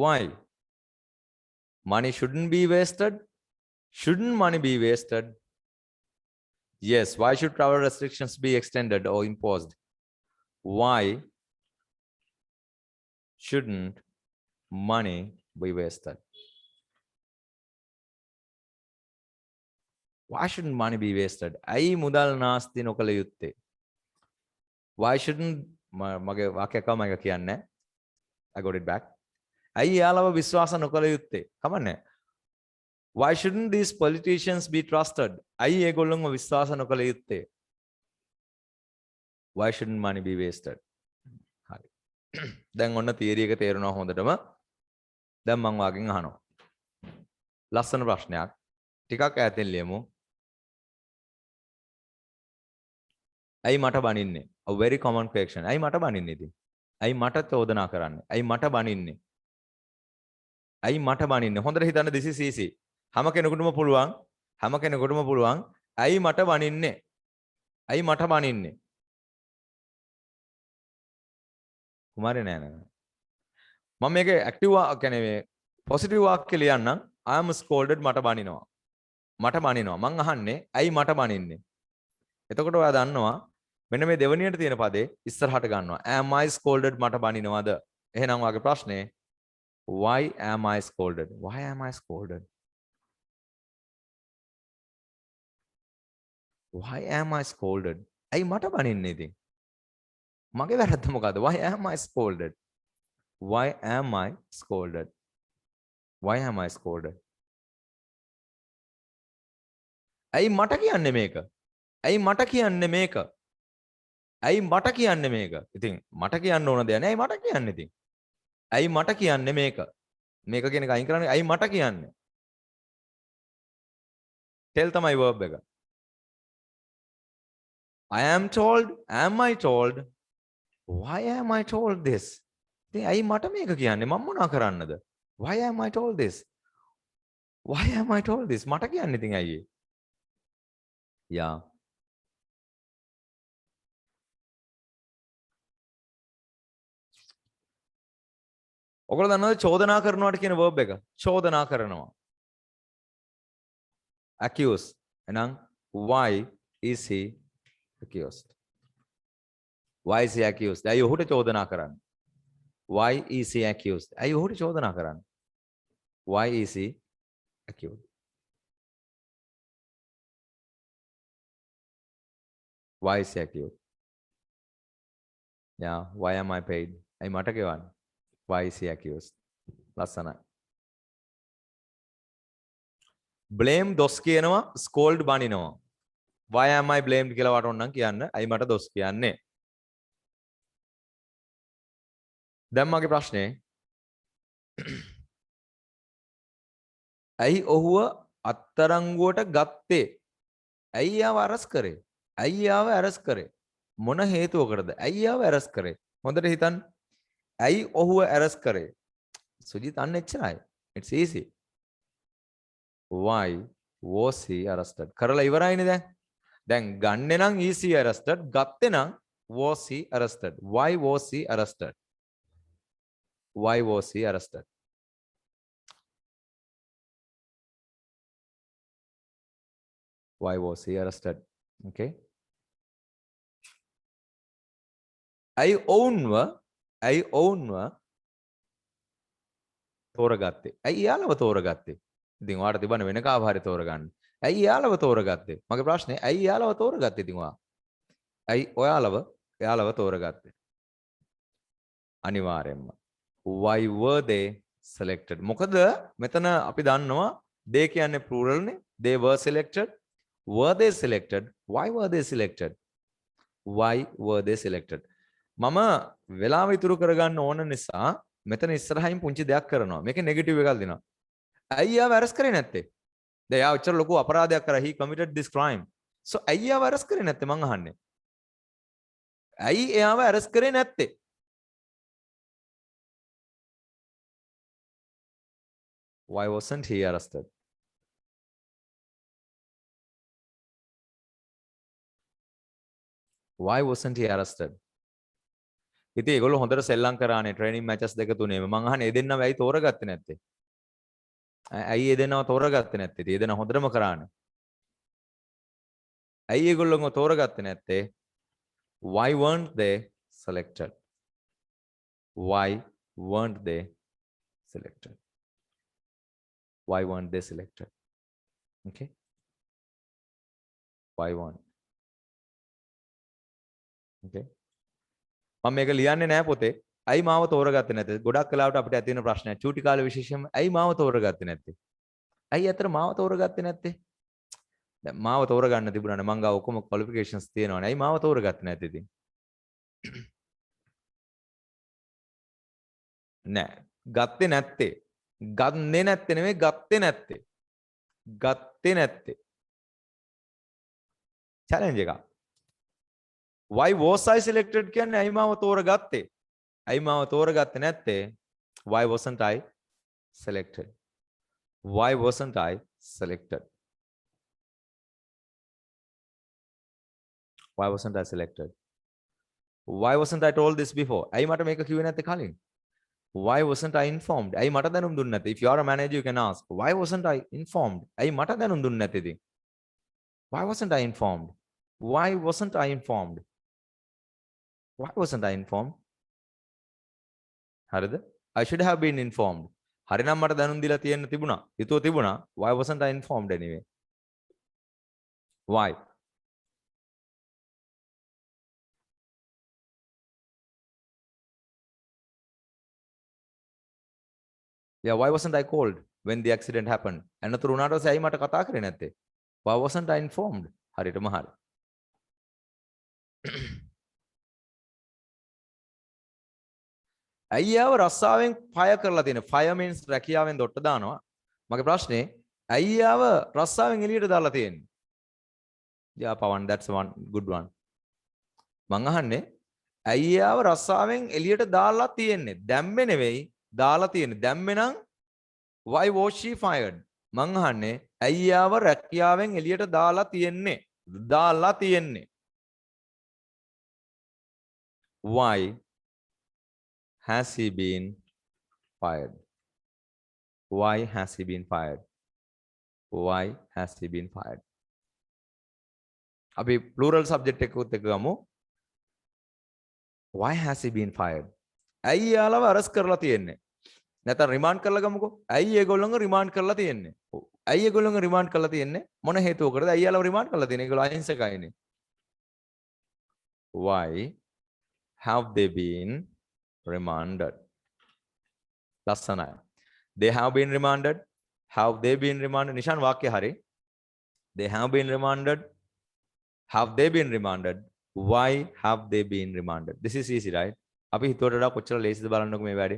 Why? Money shouldn't be wasted. Shouldn't money be wasted? Yes. Why should travel restrictions be extended or imposed? Why shouldn't money be wasted? Why shouldn't money be wasted? ඇයි මුදල් නාස්ති නොකළ යුත්තේ? Why shouldn't මගේ වාක්‍යයක් මම කියන්නේ. I got it back. ඇයි යාළුව විශ්වාස නොකළ යුත්තේ? කමන්නේ. Why shouldn't these politicians be trusted? ඇයි ඒගොල්ලන්ව විශ්වාස නොකළ යුත්තේ? Why shouldn't money be wasted? හරි. දැන් ඔන්න තියරි එක තේරුණා හොඳටම. දැන් මම වාගෙන් අහනවා. ලස්සන ප්‍රශ්නයක්. ටිකක් ඈතින් ලියමු. ඇයි මට බනින්නේ? A very common question. ඇයි මට බනින්නේ ඉතින්? ඇයි මට චෝදනා කරන්නේ? ඇයි මට බනින්නේ? ඇයි මට බනින්නේ? හොඳට හිතන්න this is easy. හැම කෙනෙකුටම පුළුවන්. හැම කෙනෙකුටම පුළුවන්. ඇයි මට බනින්නේ? ඇයි මට බනින්නේ? කුමාරේ නෑ නෑ. මම මේක ඇක්ටිව් කියන්නේ මේ පොසිටිව් වාක්‍ය ලියන්නම්. I am scolded මට බනිනවා. මට බනිනවා. මං අහන්නේ ඇයි මට බනින්නේ? එතකොට ඔයා දන්නවා මෙන්න මේ දෙවණියට තියෙන පදේ ඉස්සරහට ගන්නවා. Am I scolded මට බනිනවද? එහෙනම් වාගේ ප්‍රශ්නේ why am I scolded? Why am I scolded? Why am I scolded? ඇයි මට බනින්නේ ඉතින්? මගේ වැරද්ද මොකද්ද? Why am I scolded? Why am I scolded? Why am I scolded? ඇයි මට කියන්නේ මේක? ඇයි මට කියන්නේ මේක? ඇයි මට කියන්නේ මේක? ඉතින් මට කියන්න ඕන දෙයක් නෑ. ඇයි මට කියන්නේ ඉතින්? ඇයි මට කියන්නේ මේක? මේක කියන එක අයින් කරන්නේ. ඇයි මට කියන්නේ? tell තමයි verb එක. I am told, am I told? Why am I told this? ඉතින් ඇයි මට මේක කියන්නේ? මම මොනා කරන්නද? Why am I told this? Why am I told this? මට කියන්නේ ඉතින් ඇයි? Yeah. ඔගොල්ලෝ දන්නවද චෝදනා කරනවාට කියන verb එක? චෝදනා කරනවා. accuse. එහෙනම් why is he accused? Why is he accused? ඇයි ඔහුට චෝදනා කරන්නේ? Why is he accused? ඇයි ඔහුට චෝදනා කරන්නේ? Why is he accused? Why is he accused? Yeah, why am I paid? ඇයි මට ගෙවන්නේ? Why is he accused? ලස්සනයි. blame දොස් කියනවා, scold බනිනවා. Why am I blamed කියලා වට ඕනනම් කියන්න. ඇයි මට දොස් කියන්නේ? දැන් මගේ ප්‍රශ්නේ ඇයි ඔහුව අත්තරංගුවට ගත්තේ? ඇයි ආව අරස් කරේ? ඇයි ආව අරස් කරේ? මොන හේතුවකටද? ඇයි ආව අරස් කරේ? හොඳට හිතන්න. ඇයි ඔහුව අරස් කරේ? සුජිත් අන්න එච්චරයි. It's easy. Why was he arrested? කරලා ඉවරයිනේ දැන්. දැන් ගන්නෙ නම් is he arrested? ගත්තේ නම් was he arrested? Why was he arrested? Why was he arrested? Why was he arrested? Okay. ඇයි ඔවුන්ව තෝරගත්තේ? ඇයි යාළුව තෝරගත්තේ? ඉතින් ඔයාලට තිබුණ වෙන කාව හරි තෝරගන්න. ඇයි යාළුව තෝරගත්තේ? මගේ ප්‍රශ්නේ ඇයි යාළුව තෝරගත්තේ ඉතින් ඔයා? ඇයි ඔයාලව තෝරගත්තේ? අනිවාර්යෙන්ම. Why were they selected? මොකද මෙතන අපි දන්නවා they කියන්නේ plural නේ. They were selected. Were they selected? Why were they selected? Why were they selected? මම වෙලාව ඉතුරු කරගන්න ඕන නිසා මෙතන ඉස්සරහින් පුංචි දෙයක් කරනවා. මේකේ නෙගටිව් එකක් දෙනවා. ඇයි ආව අරස් කරේ නැත්තේ? දැන් යා ඔච්චර ලොකු අපරාධයක් කරා. He committed this crime. So ඇයි ආව අරස් කරේ නැත්තේ මං අහන්නේ? ඇයි එයාව අරස් කරේ නැත්තේ? Why wasn't he arrested? Why wasn't he arrested? ඉතින් ඒගොල්ලෝ හොඳට සෙල්ලම් කරානේ ට්‍රේනින් මැචස් දෙක තුනේ. මං අහන්නේ ඒ දෙන්නව ඇයි තෝරගත්තේ නැත්තේ? ඇයි ඒ දෙන්නව තෝරගත්තේ නැත්තේ? ඉතින් ඒ දෙන්න හොඳටම කරානේ. ඇයි ඒගොල්ලෝව තෝරගත්තේ නැත්තේ? Why weren't they selected? Why weren't they selected? Why weren't they selected? Okay. Why weren't? Okay. මම මේක ලියන්නේ නැහැ පොතේ. ඇයි මාව තෝරගත්තේ නැත්තේ? ගොඩක් වෙලාවට අපිට ඇති වෙන ප්‍රශ්නයක්. චූටි කාලේ විශේෂයෙන්ම ඇයි මාව තෝරගත්තේ නැත්තේ? ඇයි අතර මාව තෝරගත්තේ නැත්තේ? දැන් මාව තෝරගන්න තිබුණානේ මං ගාව ඔක්කොම ක්වොලිෆිකේෂන්ස් තියෙනවානේ. ඇයි මාව තෝරගත්තේ නැත්තේ ඉතින්? නෑ. ගත්තේ නැත්තේ. ගන්නේ නැත්තේ නෙමෙයි ගත්තේ නැත්තේ. ගත්තේ නැත්තේ. චැලෙන්ජ් එකක්. Why was I selected කියන්නේ ඇයි මාව තෝරගත්තේ? ඇයි මාව තෝරගත්තේ නැත්තේ? Why wasn't I selected? Why wasn't I selected? Why wasn't I selected? Why wasn't I told this before? ඇයි මට මේක කිව්වේ නැත්තේ කලින්? Why wasn't I informed? ඇයි මට දැනුම් දුන්නේ නැත්තේ? If you are a manager you can ask. Why wasn't I informed? ඇයි මට දැනුම් දුන්නේ නැත්තේ ඉතින්? Why wasn't I informed? Why wasn't I informed? Why wasn't I informed? හරිද? I should have been informed. හරිනම් මට දැනුම් දීලා තියෙන්න තිබුණා. හිතුව තිබුණා. Why wasn't I informed anyway? Why? Yeah, why wasn't I called when the accident happened? අනතුරු වුණාට පස්සේ ඇයි මට කතා කරේ නැත්තේ? Why wasn't I informed? හරියටම හරි. ඇයියාව රස්සාවෙන් ෆයර් කරලා තියෙන. ෆයර් means රැකියාවෙන් දොට්ට දානවා. මගේ ප්‍රශ්නේ ඇයියාව රස්සාවෙන් එළියට දාලා තියෙන්නේ? Yeah, Pawan, that's one good one. මං අහන්නේ ඇයියාව රස්සාවෙන් එළියට දාලා තියෙන්නේ? දැම්මේ නෙවෙයි දාලා තියෙන්නේ. දැම්මේ නම් why was she fired? මං අහන්නේ ඇයියාව රැකියාවෙන් එළියට දාලා තියෙන්නේ? දාලා තියෙන්නේ. Why has he been fired? Why has he been fired? Why has he been fired? අපි plural subject එකකුත් එක්ක ගමු. Why has he been fired? ඇයි යාලව අරස් කරලා තියෙන්නේ? නැත්නම් රිමාන්ඩ් කරලා ගමුකෝ. ඇයි ඒගොල්ලන්ව රිමාන්ඩ් කරලා තියෙන්නේ? ඇයි ඒගොල්ලන්ව රිමාන්ඩ් කරලා තියෙන්නේ? මොන හේතුවකටද? ඇයි යාලව රිමාන්ඩ් කරලා තියෙන්නේ? ඒගොල්ලෝ අහිංසකයිනේ. Why have they been remanded? ලස්සනයි. They have been remanded. Have they been remanded? Nishan වාක්‍ය හරි. They have been remanded. Have they been remanded? Why have they been remanded? This is easy, right? අපි හිතුවට වඩා කොච්චර ලේසිද බලන්නකෝ මේ වැඩේ.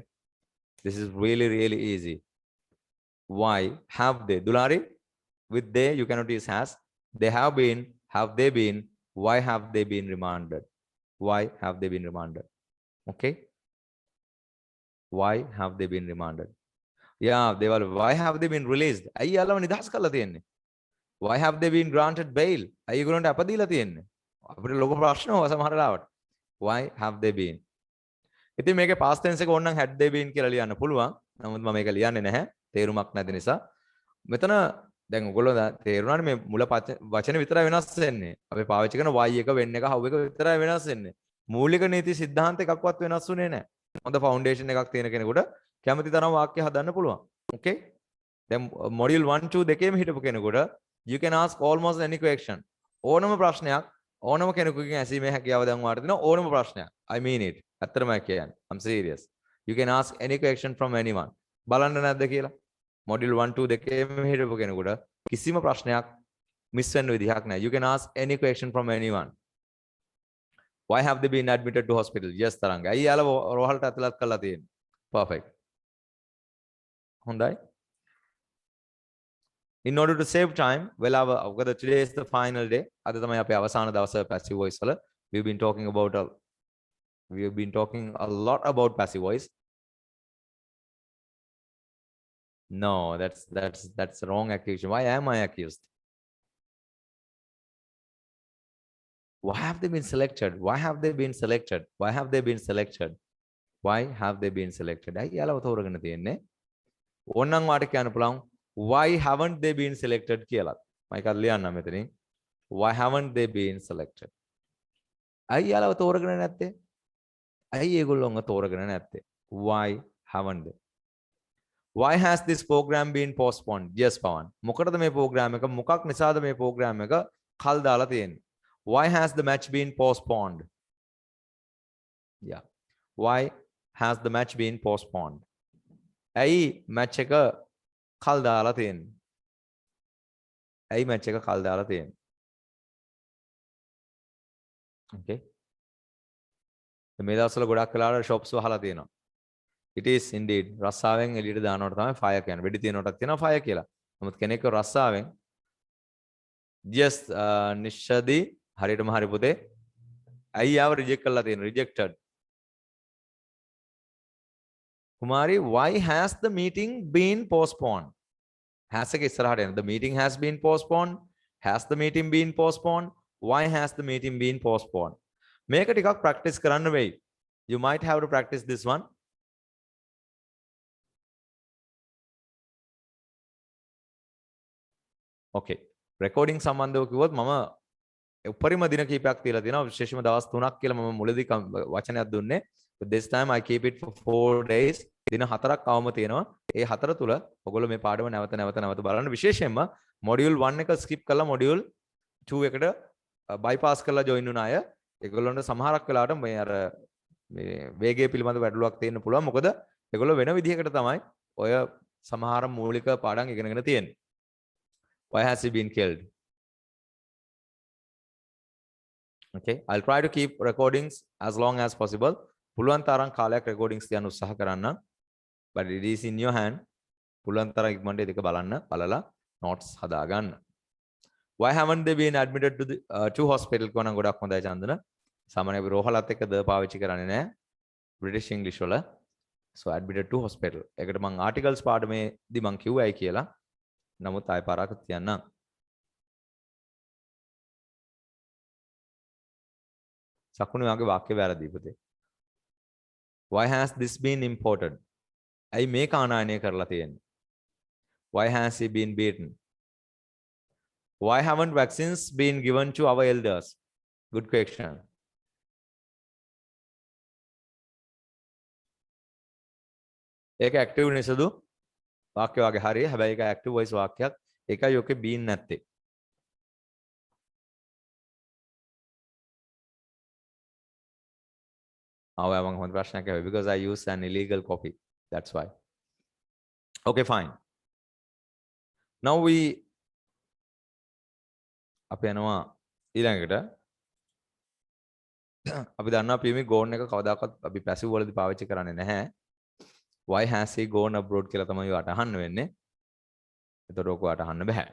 This is really easy. Why have they? Dulari, with they you cannot use has. They have been. Have they been? Why have they been remanded? Why have they been remanded? Okay. Why have they been remanded? Yeah, they were. Why have they been released? ඇයි යාළුවා නිදහස් කරලා තියෙන්නේ? Why have they been granted bail? ඇයි ඒගොල්ලන්ට අප දීලා තියෙන්නේ? අපිට ලොකු ප්‍රශ්න ඔය සමහර ලාවට. Why have they been? ඉතින් මේකේ past tense එක ඕනනම් had they been කියලා ලියන්න පුළුවන්. නමුත් මම මේක ලියන්නේ නැහැ. තේරුමක් නැති නිසා. මෙතන දැන් ඔයගොල්ලෝ තේරුණානේ මේ මුල වචන විතරයි වෙනස් වෙන්නේ. අපි පාවිච්චි කරන why එක when එක how එක විතරයි වෙනස් වෙන්නේ. මූලික නීති සිද්ධාන්ත එකක්වත් වෙනස් වුණේ නැහැ. හොඳ ෆවුන්ඩේෂන් එකක් තියෙන කෙනෙකුට කැමති තරම් වාක්‍ය හදන්න පුළුවන්. Okay? දැන් module 1 2 දෙකේම හිටපු කෙනෙකුට you can ask almost any question. ඕනම ප්‍රශ්නයක් ඕනම කෙනෙකුගෙන් ඇසීමේ හැකියාව දැන් වාට දෙනවා ඕනම ප්‍රශ්නයක්. I mean it. ඇත්තටම කියන්නේ. I'm serious. You can ask any question from anyone. බලන්න නැද්ද කියලා? module 1 2 දෙකේම හිටපු කෙනෙකුට කිසිම ප්‍රශ්නයක් මිස් වෙන්න විදිහක් නැහැ. You can ask any question from anyone. Why have they been admitted to hospital? Yes, තරංග. ඇයි යාළුව රෝහලට ඇතුළත් කරලා තියෙන්නේ? Perfect. හොඳයි. In order to save time, well, today is the final day. අද තමයි අපේ අවසාන දවස passive voice වල. We've been talking a lot about passive voice. No, that's the wrong accusation. Why am I accused? Why have they been selected? Why have they been selected? Why have they been selected? Why have they been selected? ඇයි යාළුව තෝරගෙන තියෙන්නේ? ඕනනම් වාට කියන්න පුළුවන්. Why haven't they been selected කියලා. මම ඒක ලියන්නම් මෙතනින්. Why haven't they been selected? ඇයි යාළුව තෝරගෙන නැත්තේ? ඇයි ඒගොල්ලෝව තෝරගෙන නැත්තේ? Why haven't they? Why has this program been postponed? Yes, Pawan. මොකටද මේ ප්‍රෝග්‍රෑම් එක මොකක් නිසාද මේ ප්‍රෝග්‍රෑම් එක කල් දාලා තියෙන්නේ? Why has the match been postponed? Yeah. Why has the match been postponed? ඇයි match එක කල් දාලා තියෙන්නේ? ඇයි match එක කල් දාලා තියෙන්නේ? Okay. මේ දවස්වල ගොඩක් වෙලාවට shops වහලා තියෙනවා. It is indeed. රස්සාවෙන් එළියට දානවට තමයි fire කියන්නේ. වෙඩි තියනකොටත් තියෙනවා fire කියලා. නමුත් කෙනෙක්ව රස්සාවෙන් yes නිශ්චදී හරියටම හරි පුතේ. ඇයි ආව reject කරලා තියෙන්නේ? Rejected. Kumari, why has the meeting been postponed? Has එක ඉස්සරහට එන. The meeting has been postponed. Has the meeting been postponed? Why has the meeting been postponed? මේක ටිකක් practice කරන්න වෙයි. You might have to practice this one. Okay. Recording සම්බන්ධව කිව්වොත් මම උපරිම දින කීපයක් තියලා තියෙනවා. විශේෂම දවස් 3ක් කියලා මම මුලදී වචනයක් දුන්නේ. but this time I keep it for 4 days. දින 4ක් අවම තියෙනවා. ඒ 4 තුල ඔයගොල්ලෝ මේ පාඩම නැවත බලන්න. විශේෂයෙන්ම module 1 එක skip කරලා module 2 එකට bypass කරලා join වුණ අය ඒගොල්ලන්ට සමහරක් වෙලාවට මේ අර මේ වේගය පිළිබඳ වැඩලුවක් තියෙන්න පුළුවන්. මොකද ඒගොල්ලෝ වෙන විදිහකට තමයි ඔය සමහර මූලික පාඩම් ඉගෙනගෙන තියෙන්නේ. Why has he been killed? Okay, I'll try to keep recordings as long as possible. පුළුවන් තරම් කාලයක් recordings තියන්න උත්සාහ කරන්න. But it is in your hand. පුළුවන් තරම් ඉක්මනට ඒක බලලා notes හදාගන්න. Why haven't they been admitted to hospital කොනං ගොඩක් හොඳයි චන්දන. සාමාන්‍යයෙන් අපි රෝහලත් එක්ක ද පාවිච්චි කරන්නේ නැහැ. British English වල. So admitted to hospital. ඒකට මම articles පාඩමේදී මම කිව්වයි කියලා. නමුත් ආයෙ පාරක් තියන්න. සකුණු යාගේ වාක්‍ය වැරදි පුතේ. Why has this been imported? ඇයි මේක ආනයනය කරලා තියෙන්නේ? Why has he been beaten? Why haven't vaccines been given to our elders? Good question. ඒක active නේසදු? වාක්‍ය වගේ හරිය. හැබැයි ඒක active voice වාක්‍යයක්. ඒකයි ඔකේ been නැත්තේ. මම හොඳ ප්‍රශ්නයක් අහුවා because I use an illegal copy. That's why. Okay, fine. Now අපි යනවා ඊළඟට. අපි දන්නවා PME gone එක කවදාකවත් අපි passive වලදී පාවිච්චි කරන්නේ නැහැ. Why has he gone abroad කියලා තමයි ඔයාට අහන්න වෙන්නේ. ඒතකොට ඔක ඔයාට අහන්න බෑ.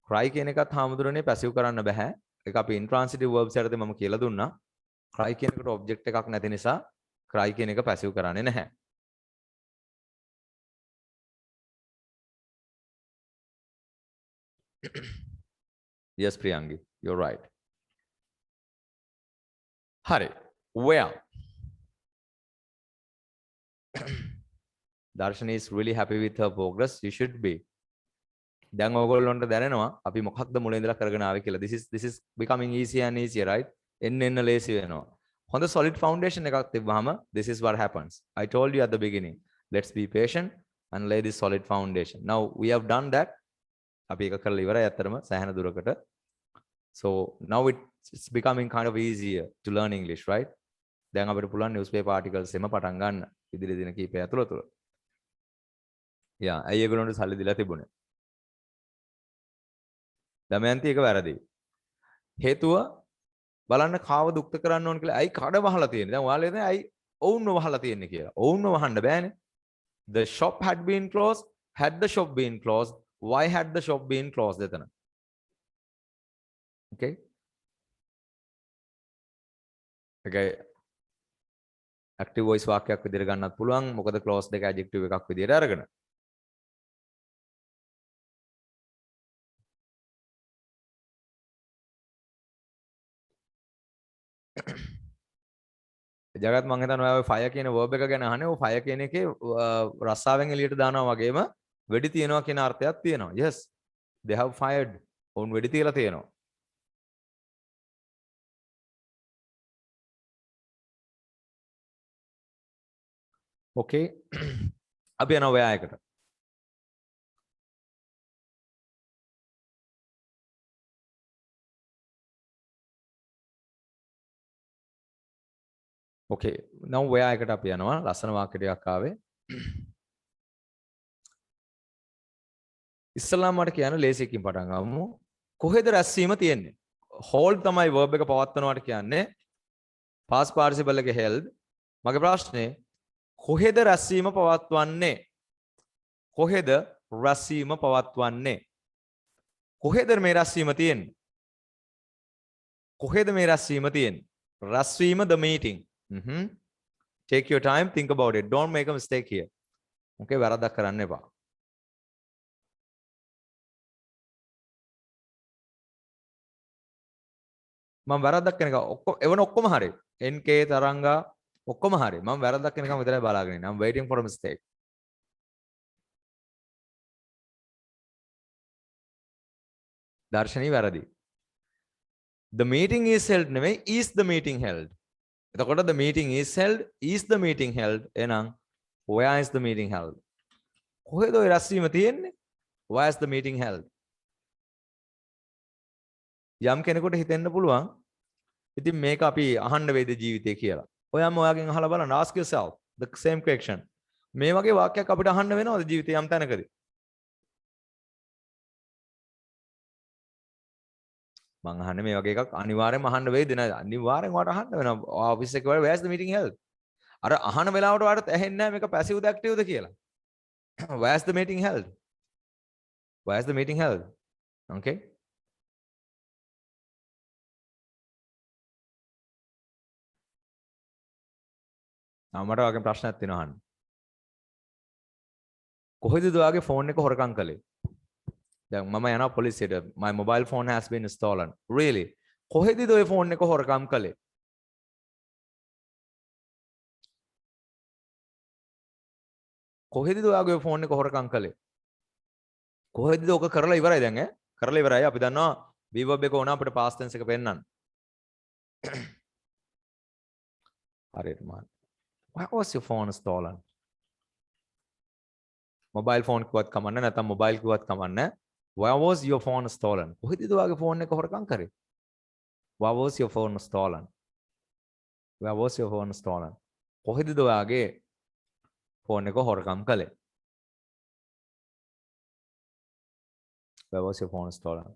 cry කියන එකත් හාමුදුරනේ passive කරන්න බෑ. ඒක අපි intransitive verbs යටතේ මම කියලා දුන්නා. cry කියන එකට object එකක් නැති නිසා cry කියන එක passive කරන්නේ නැහැ. Yes, Priyangi, you're right. Hari, where? Darshani is really happy with her progress. You should be. දැන් ඕගොල්ලොන්ට දැනෙනවා අපි මොකක්ද මුලින් ඉඳලා කරගෙන ආවේ කියලා. This is becoming easier and easier, right? එන්න ලේසි වෙනවා. හොඳ solid foundation එකක් තිබ්බහම this is what happens. I told you at the beginning. Let's be patient and lay this solid foundation. Now we have done that. අපි ඒක කරලා ඉවරයි අත්‍තරම සෑහෙන දුරකට. So now it's becoming kind of easier to learn English, right? දැන් අපිට පුළුවන් newspaper articles එම පටන් ගන්න ඉදිරි දින කීපය ඇතුළත. ඇයි ඒගොල්ලන්ට සල්ලි දීලා තිබුණේ? දමයන්ති එක වැරදි. හේතුව බලන්න කාව දුක්ත කරන්න ඕන කියලා. ඇයි කඩ වහලා තියෙන්නේ? දැන් ඔයාලා හිතන්නේ ඇයි ඔවුන්ව වහලා තියෙන්නේ කියලා. ඔවුන්ව වහන්න බෑනේ. The shop had been closed. Had the shop been closed? Why had the shop been closed? එතන. Okay. Okay. Active voice වාක්‍යයක් විදිහට ගන්නත් පුළුවන්. මොකද close දෙක adjective එකක් විදිහට අරගෙන. ජගත් මං හිතන්නේ ඔයා ඔය fire කියන verb එක ගැන අහන්නේ. ඔය fire කියන එකේ රස්සාවෙන් එළියට දානවා වගේම වෙඩි තියනවා කියන අර්ථයක් තියෙනවා. Yes. They have fired. ඔවුන් වෙඩි තියලා තියෙනවා. Okay. අපි යනවා ඔයා එකට. Okay. Now ඔයා එකට අපි යනවා. ලස්සන වාක්‍ය ටිකක් ආවේ. ඉස්සල්ලාම මට කියන්න ලේසියකින් පටන් ගමු. කොහෙද රැස්වීම තියෙන්නේ? hold තමයි verb එක පවත්වනවාට කියන්නේ. past participle එකේ held. මගේ ප්‍රශ්නේ කොහෙද රැස්වීම පවත්වන්නේ? කොහෙද රැස්වීම පවත්වන්නේ? කොහෙද මේ රැස්වීම තියෙන්නේ? කොහෙද මේ රැස්වීම තියෙන්නේ? රැස්වීම the meeting. Take your time, think about it. Don't make a mistake here. Okay, වැරද්දක් කරන්න එපා. මම වැරද්දක් කරන එක එවන ඔක්කොම හරි. NK තරංගා ඔක්කොම හරි. මම වැරද්දක් කරනකම් විතරයි බලාගෙන ඉන්නේ. I'm waiting for a mistake. දර්ශනී වැරදි. The meeting is held නෙමෙයි is the meeting held. එතකොට the meeting is held is the meeting held එහෙනම් where is the meeting held? කොහෙද ඔය රැස්වීම තියෙන්නේ? Where is the meeting held? යම් කෙනෙකුට හිතෙන්න පුළුවන් ඉතින් මේක අපි අහන්න වේද ජීවිතේ කියලා. ඔයාම ඔයාගෙන් අහලා බලන්න ask yourself the same question. මේ වගේ වාක්‍යයක් අපිට අහන්න වෙනවද ජීවිතේ යම් තැනකදී? මං අහන්නේ මේ වගේ එකක් අනිවාර්යෙන්ම අහන්න වෙයිද නේද? අනිවාර්යෙන් ඔයාට අහන්න වෙනවා. ඔෆිස් එකේ වල where is the meeting held? අර අහන වෙලාවට ඔයාට ඇහෙන්නේ නැහැ මේක passive ද active ද කියලා. Where is the meeting held? Where is the meeting held? Okay? මට වගේ ප්‍රශ්නයක් තියෙනවා අහන්න. කොහෙද ඔයාගේ ෆෝන් එක හොරකම් කළේ? දැන් මම යනවා පොලිසියට. My mobile phone has been stolen. Really? කොහෙද ඔය ෆෝන් එක හොරකම් කළේ? කොහෙද ඔයාගේ ෆෝන් එක හොරකම් කළේ? කොහෙද ඔක කරලා ඉවරයි දැන් ඈ? කරලා ඉවරයි. අපි දන්නවා verb එක ඕන අපිට past tense එක පෙන්නන්න. හරියට මාත්. Why was your phone stolen? Mobile phone කිව්වත් කමන්න නැත්නම් mobile කිව්වත් කමන්න. Where was your phone stolen? කොහෙද ඔයාගේ ෆෝන් එක හොරකම් කරේ? Where was your phone stolen? Where was your phone stolen? කොහෙද ඔයාගේ ෆෝන් එක හොරකම් කළේ? Where was your phone stolen?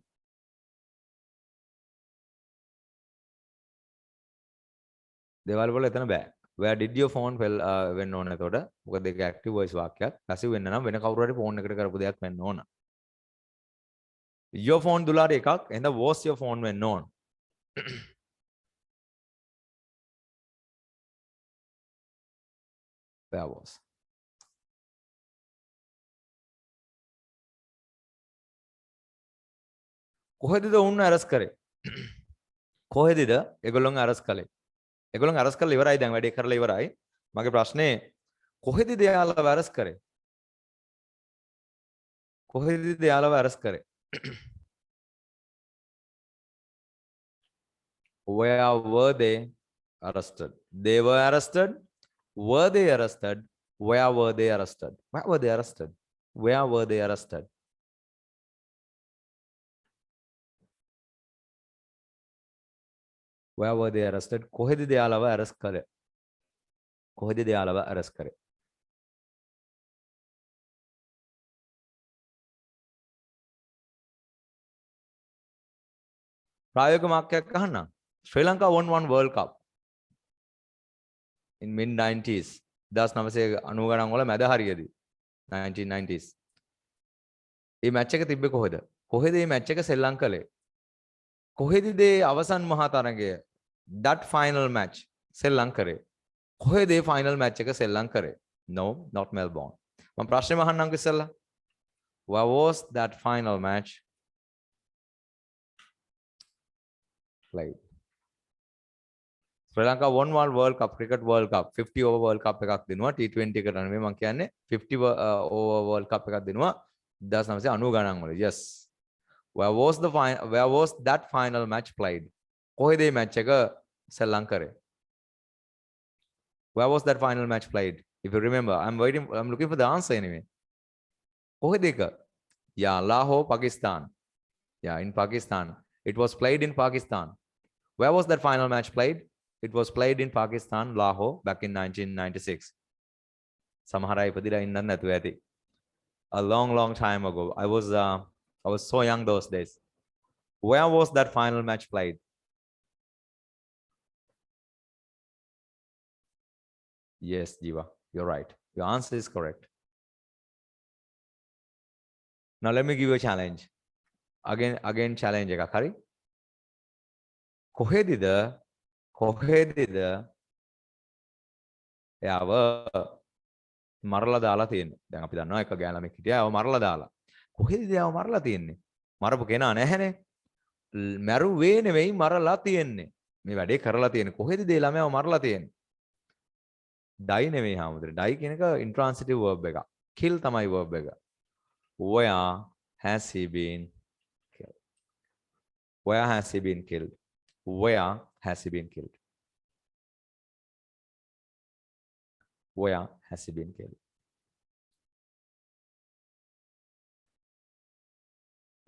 දේවල් වල එතන බෑ. Where did your phone වෙන්න ඕන එතකොට. මොකද ඒක active voice වාක්‍යයක්. passive වෙන්න නම් වෙන කවුරු හරි ෆෝන් එකට කරපු දෙයක් වෙන්න ඕන. Your phone දුලාර එකක්. එහෙනම් was your phone වෙන්න ඕන. Where was? කොහෙදද උන් අරස් කරේ? කොහෙදද ඒගොල්ලොන් අරස් කළේ? ඒගොල්ලන් අරස් කරලා ඉවරයි දැන් වැඩේ කරලා ඉවරයි. මගේ ප්‍රශ්නේ කොහෙදද යාළුවා අරස් කරේ? කොහෙදද යාළුවා අරස් කරේ? Where were they arrested? They were arrested. Were they arrested? Where were they arrested? Where were they arrested? Where were they arrested? Where were they arrested? කොහෙද යාළුවා අරස් කරේ? කොහෙද යාළුවා අරස් කරේ? ප්‍රායෝගික වාක්‍යයක් අහන්න. Sri Lanka won one World Cup in mid 90s. 1990 ගණන් වල මැද හරියදී 1990s. මේ මැච් එක තිබ්බේ කොහෙද? කොහෙද මේ මැච් එක සෙල්ලම් කළේ? කොහෙද මේ අවසන් මහා තරගය? That final match සෙල්ලම් කරේ. කොහෙද මේ final match එක සෙල්ලම් කරේ? No, not Melbourne. මම ප්‍රශ්නේ අහන්නම්කෝ ඉස්සෙල්ලා. Where was that final match played? Sri Lanka won one World Cup, Cricket World Cup, 50 over World Cup එකක් දෙනවා T20 එකට නෙමෙයි මම කියන්නේ 50 over World Cup එකක් දෙනවා 1990 ගණන් වල. Yes. Where was that final match played? කොහෙද මේ match එක සෙල්ලම් කරේ? Where was that final match played? If you remember, I'm looking for the answer anyway. කොහෙද ඒක? Yeah, Lahore, Pakistan. Yeah, in Pakistan. It was played in Pakistan. Where was that final match played? It was played in Pakistan, Lahore, back in 1996. සමහර අය ඉපදිලා ඉන්නත් නැතුව ඇති. A long time ago. I was so young those days. Where was that final match played? Yes, Jiva, you're right. Your answer is correct. Now let me give you a challenge. Again challenge එකක් හරි. කොහෙදද එයාව මරලා දාලා තියෙන්නේ? දැන් අපි දන්නවා එක ගෑනමෙක් හිටියා එයාව මරලා දාලා. කොහෙද එයාව මරලා තියෙන්නේ? මරපු කෙනා නැහැනේ. මරුවේ නෙවෙයි මරලා තියෙන්නේ. මේ වැඩේ කරලා තියෙන්නේ. කොහෙද ඒ ළමයාව මරලා තියෙන්නේ? die නෙවෙයි හැමෝටම. die කියන එක intransitive verb එකක්. kill තමයි verb එක. Where has he been killed? Where has he been killed? Where has he been killed? Where has he been killed?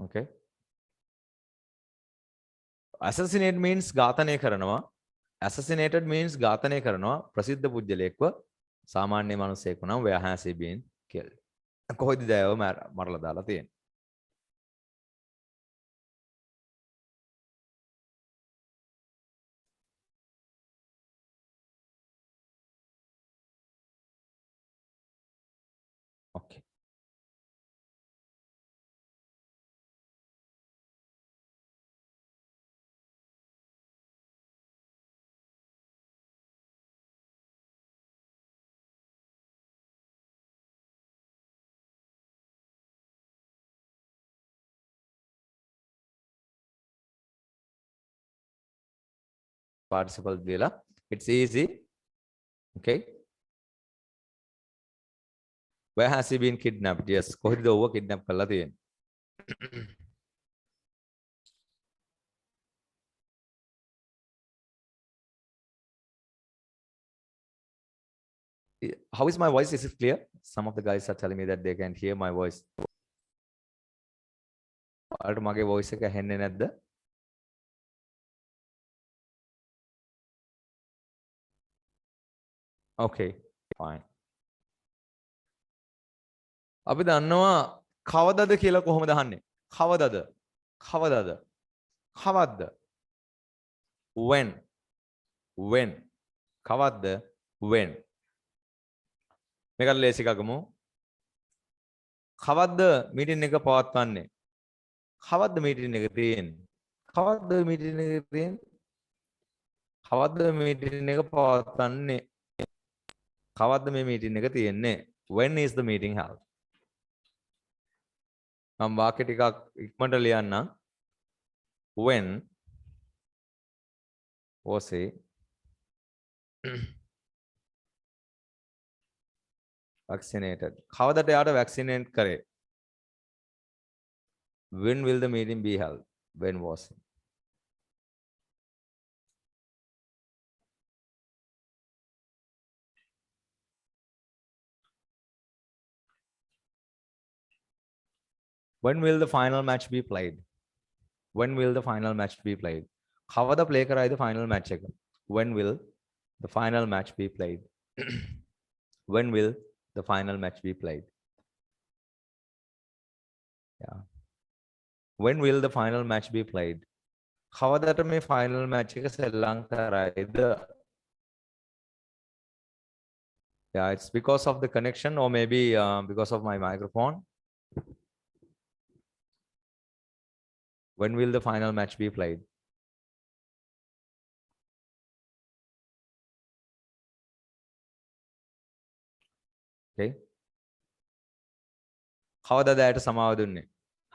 Okay. Assassinate means ඝාතනය කරනවා. Assassinated means ඝාතනය කරනවා. ප්‍රසිද්ධ පුජ්‍යලයෙක්ව සාමාන්‍ය මිනිසෙක් වුණා. Where has he been killed? කොහෙද දැයව මරලා දාලා තියෙන්නේ? Okay. Participle දීලා. It's easy. Okay. Where has he been kidnapped? Yes. කොහෙද ඔව්ව kidnap කරලා තියෙන්නේ? How is my voice? Is it clear? Some of the guys are telling me that they can't hear my voice. ඔයාලට මගේ voice එක ඇහෙන්නේ නැද්ද? Okay, fine. අපි දන්නවා කවදද කියලා කොහොමද අහන්නේ? කවදද? කවදද? කවද්ද? When? When? කවද්ද? When? මේකට ලේසි එකක් ගමු. කවද්ද මීටින් එක පවත්වන්නේ? කවද්ද මීටින් එක තියෙන්නේ? කවද්ද මීටින් එක තියෙන්නේ? කවද්ද මීටින් එක පවත්වන්නේ? කවද්ද මේ මීටින් එක තියෙන්නේ? When is the meeting held? මම වාක්‍ය ටිකක් ඉක්මනට ලියන්නම්. When was he vaccinated? කවදට යාට vaccinate කරේ? When will the meeting be held? When was he? When will the final match be played? When will the final match be played? කවද play කරයිද final match එක? When will the final match be played? When will the final match be played? Yeah. When will the final match be played? කවදට මේ final match එක සෙල්ලම් කරයිද? Yeah, it's because of the connection or maybe because of my microphone. When will the final match be played? Okay. කවදද ඇයට සමාව දුන්නේ?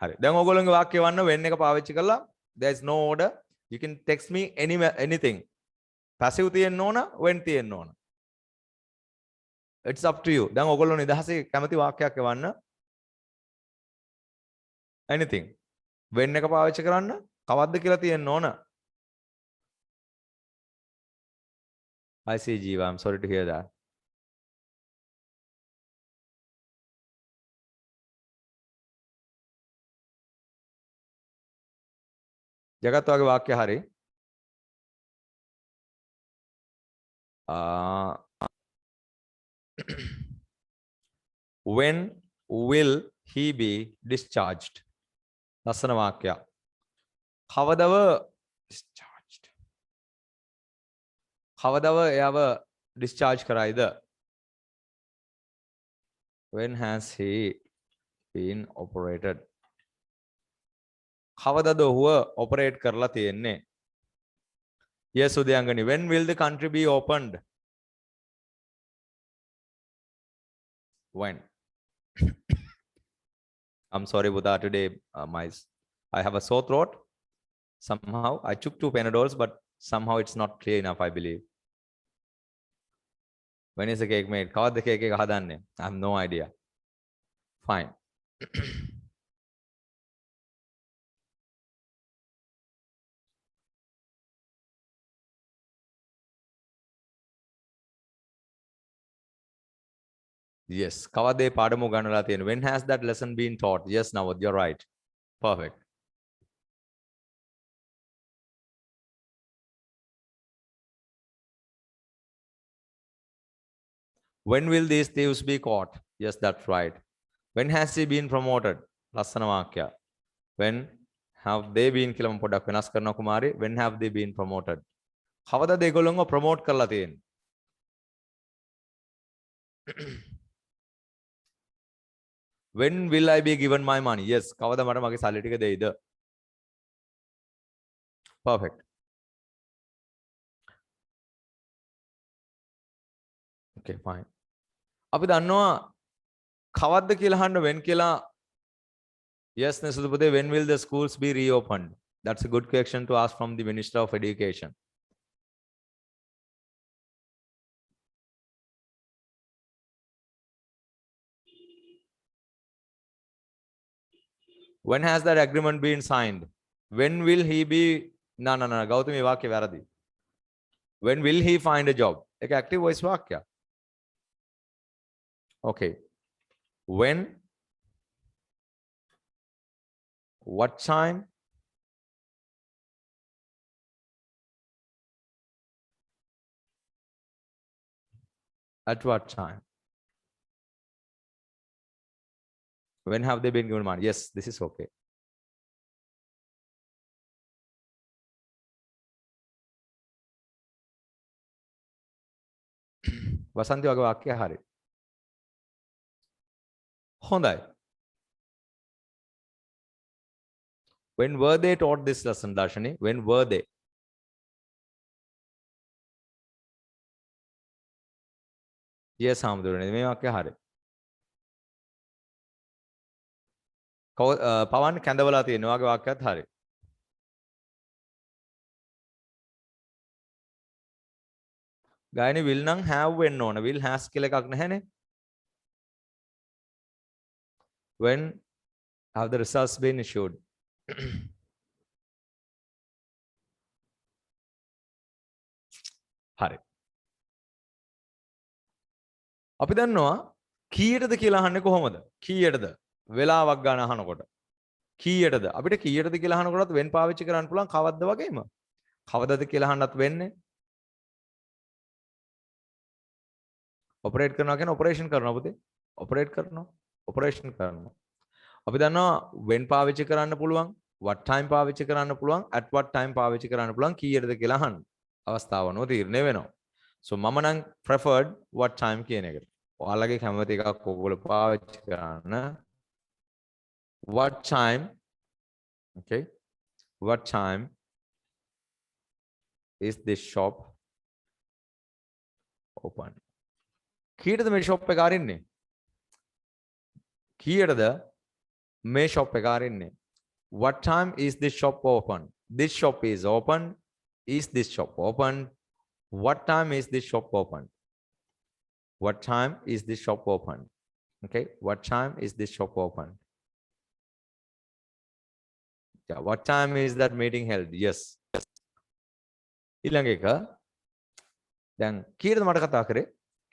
හරි. දැන් ඔයගොල්ලෝගේ වාක්‍ය වන්න when එක පාවිච්චි කරලා there is no order. You can text me anything. passive තියෙන්න ඕන, when තියෙන්න ඕන. It's up to you. දැන් ඔයගොල්ලෝ නිදහසේ කැමති වාක්‍යයක් එවන්න. Anything. when එක පාවිච්චි කරන්න, කවද්ද කියලා තියෙන්න ඕන. I see Jeeva. I'm sorry to hear that. Jagath වගේ වාක්‍ය හරි. When will he be discharged? ලස්සන වාක්‍යයක්. කවදව discharged? කවදව එයාව discharge කරයිද? When has he been operated? කවදද ඔහුව operate කරලා තියෙන්නේ? Yes, Udayangani. When will the country be opened? When? I'm sorry, Buddha. Today, I have a sore throat. Somehow, I took 2 Panadols, but somehow it's not clear enough, I believe. When is the cake made? කවද්ද cake එක හදන්නේ? I have no idea. Fine. Yes. කවදේ පාඩම උගන්වලා තියෙන්නේ? When has that lesson been taught? Yes, Nawad, you're right. Perfect. When will these thieves be caught? Yes, that's right. When has he been promoted? ලස්සන වාක්‍යය. When have they been කියලා මම පොඩ්ඩක් වෙනස් කරනවා Kumari. When have they been promoted? කවදාද ඒගොල්ලන්ව promote කරලා තියෙන්නේ? When will I be given my money? Yes. කවදා මට මගේ සල්ලි ටික දෙයිද? Perfect. Okay, fine. අපි දන්නවා කවද්ද කියලා අහන්න when කියලා. Yes, Nesudupade, when will the schools be reopened? That's a good question to ask from the Minister of Education. When has that agreement been signed? When will he be? No, Gautami වාක්‍ය වැරදි. When will he find a job? එක active voice වාක්‍ය. Okay. When? What time? At what time? When have they been given money? Yes, this is okay. වසන්ති වගේ වාක්‍ය හරි. හොඳයි. When were they taught this lesson, Darshani? When were they? Yes, Hamdurani. මේ වාක්‍ය හරි. පවන් කැඳවලා තියෙන වගේ වාක්‍යයක් හරි. ගායනි will නම් have වෙන්න ඕන. will has කියලා එකක් නැහැනේ. When have the results been issued? හරි. අපි දන්නවා කීයටද කියලා අහන්නේ කොහොමද? කීයටද? වෙලාවක් ගන්න අහනකොට. කීයටද? අපිට කීයටද කියලා අහනකොටත් when පාවිච්චි කරන්න පුළුවන් කවද්ද වගේම. කවදද කියලා අහන්නත් වෙන්නේ. ඔපරේට් කරනවා කියන්නේ ඔපරේෂන් කරනවා පුතේ. ඔපරේට් කරනවා. ඔපරේෂන් කරනවා. අපි දන්නවා when පාවිච්චි කරන්න පුළුවන්, what time පාවිච්චි කරන්න පුළුවන්, at what time පාවිච්චි කරන්න පුළුවන් කීයටද කියලා අහන්න. අවස්ථාව අනුව තීරණය වෙනවා. So මම නම් preferred what time කියන එකට. ඔයාලගේ කැමති එකක් ඔයගොල්ලෝ පාවිච්චි කරන්න. What time? Okay. What time is this shop open? කීයටද මේ shop එක අරින්නේ? කීයටද මේ shop එක අරින්නේ? What time is this shop open? This shop is open. Is this shop open? What time is this shop open? What time is this shop open? Okay. What time is this shop open? Yeah. What time is that meeting held? Yes. ඊළඟ එක දැන් කීයටද මට කතා කරේ?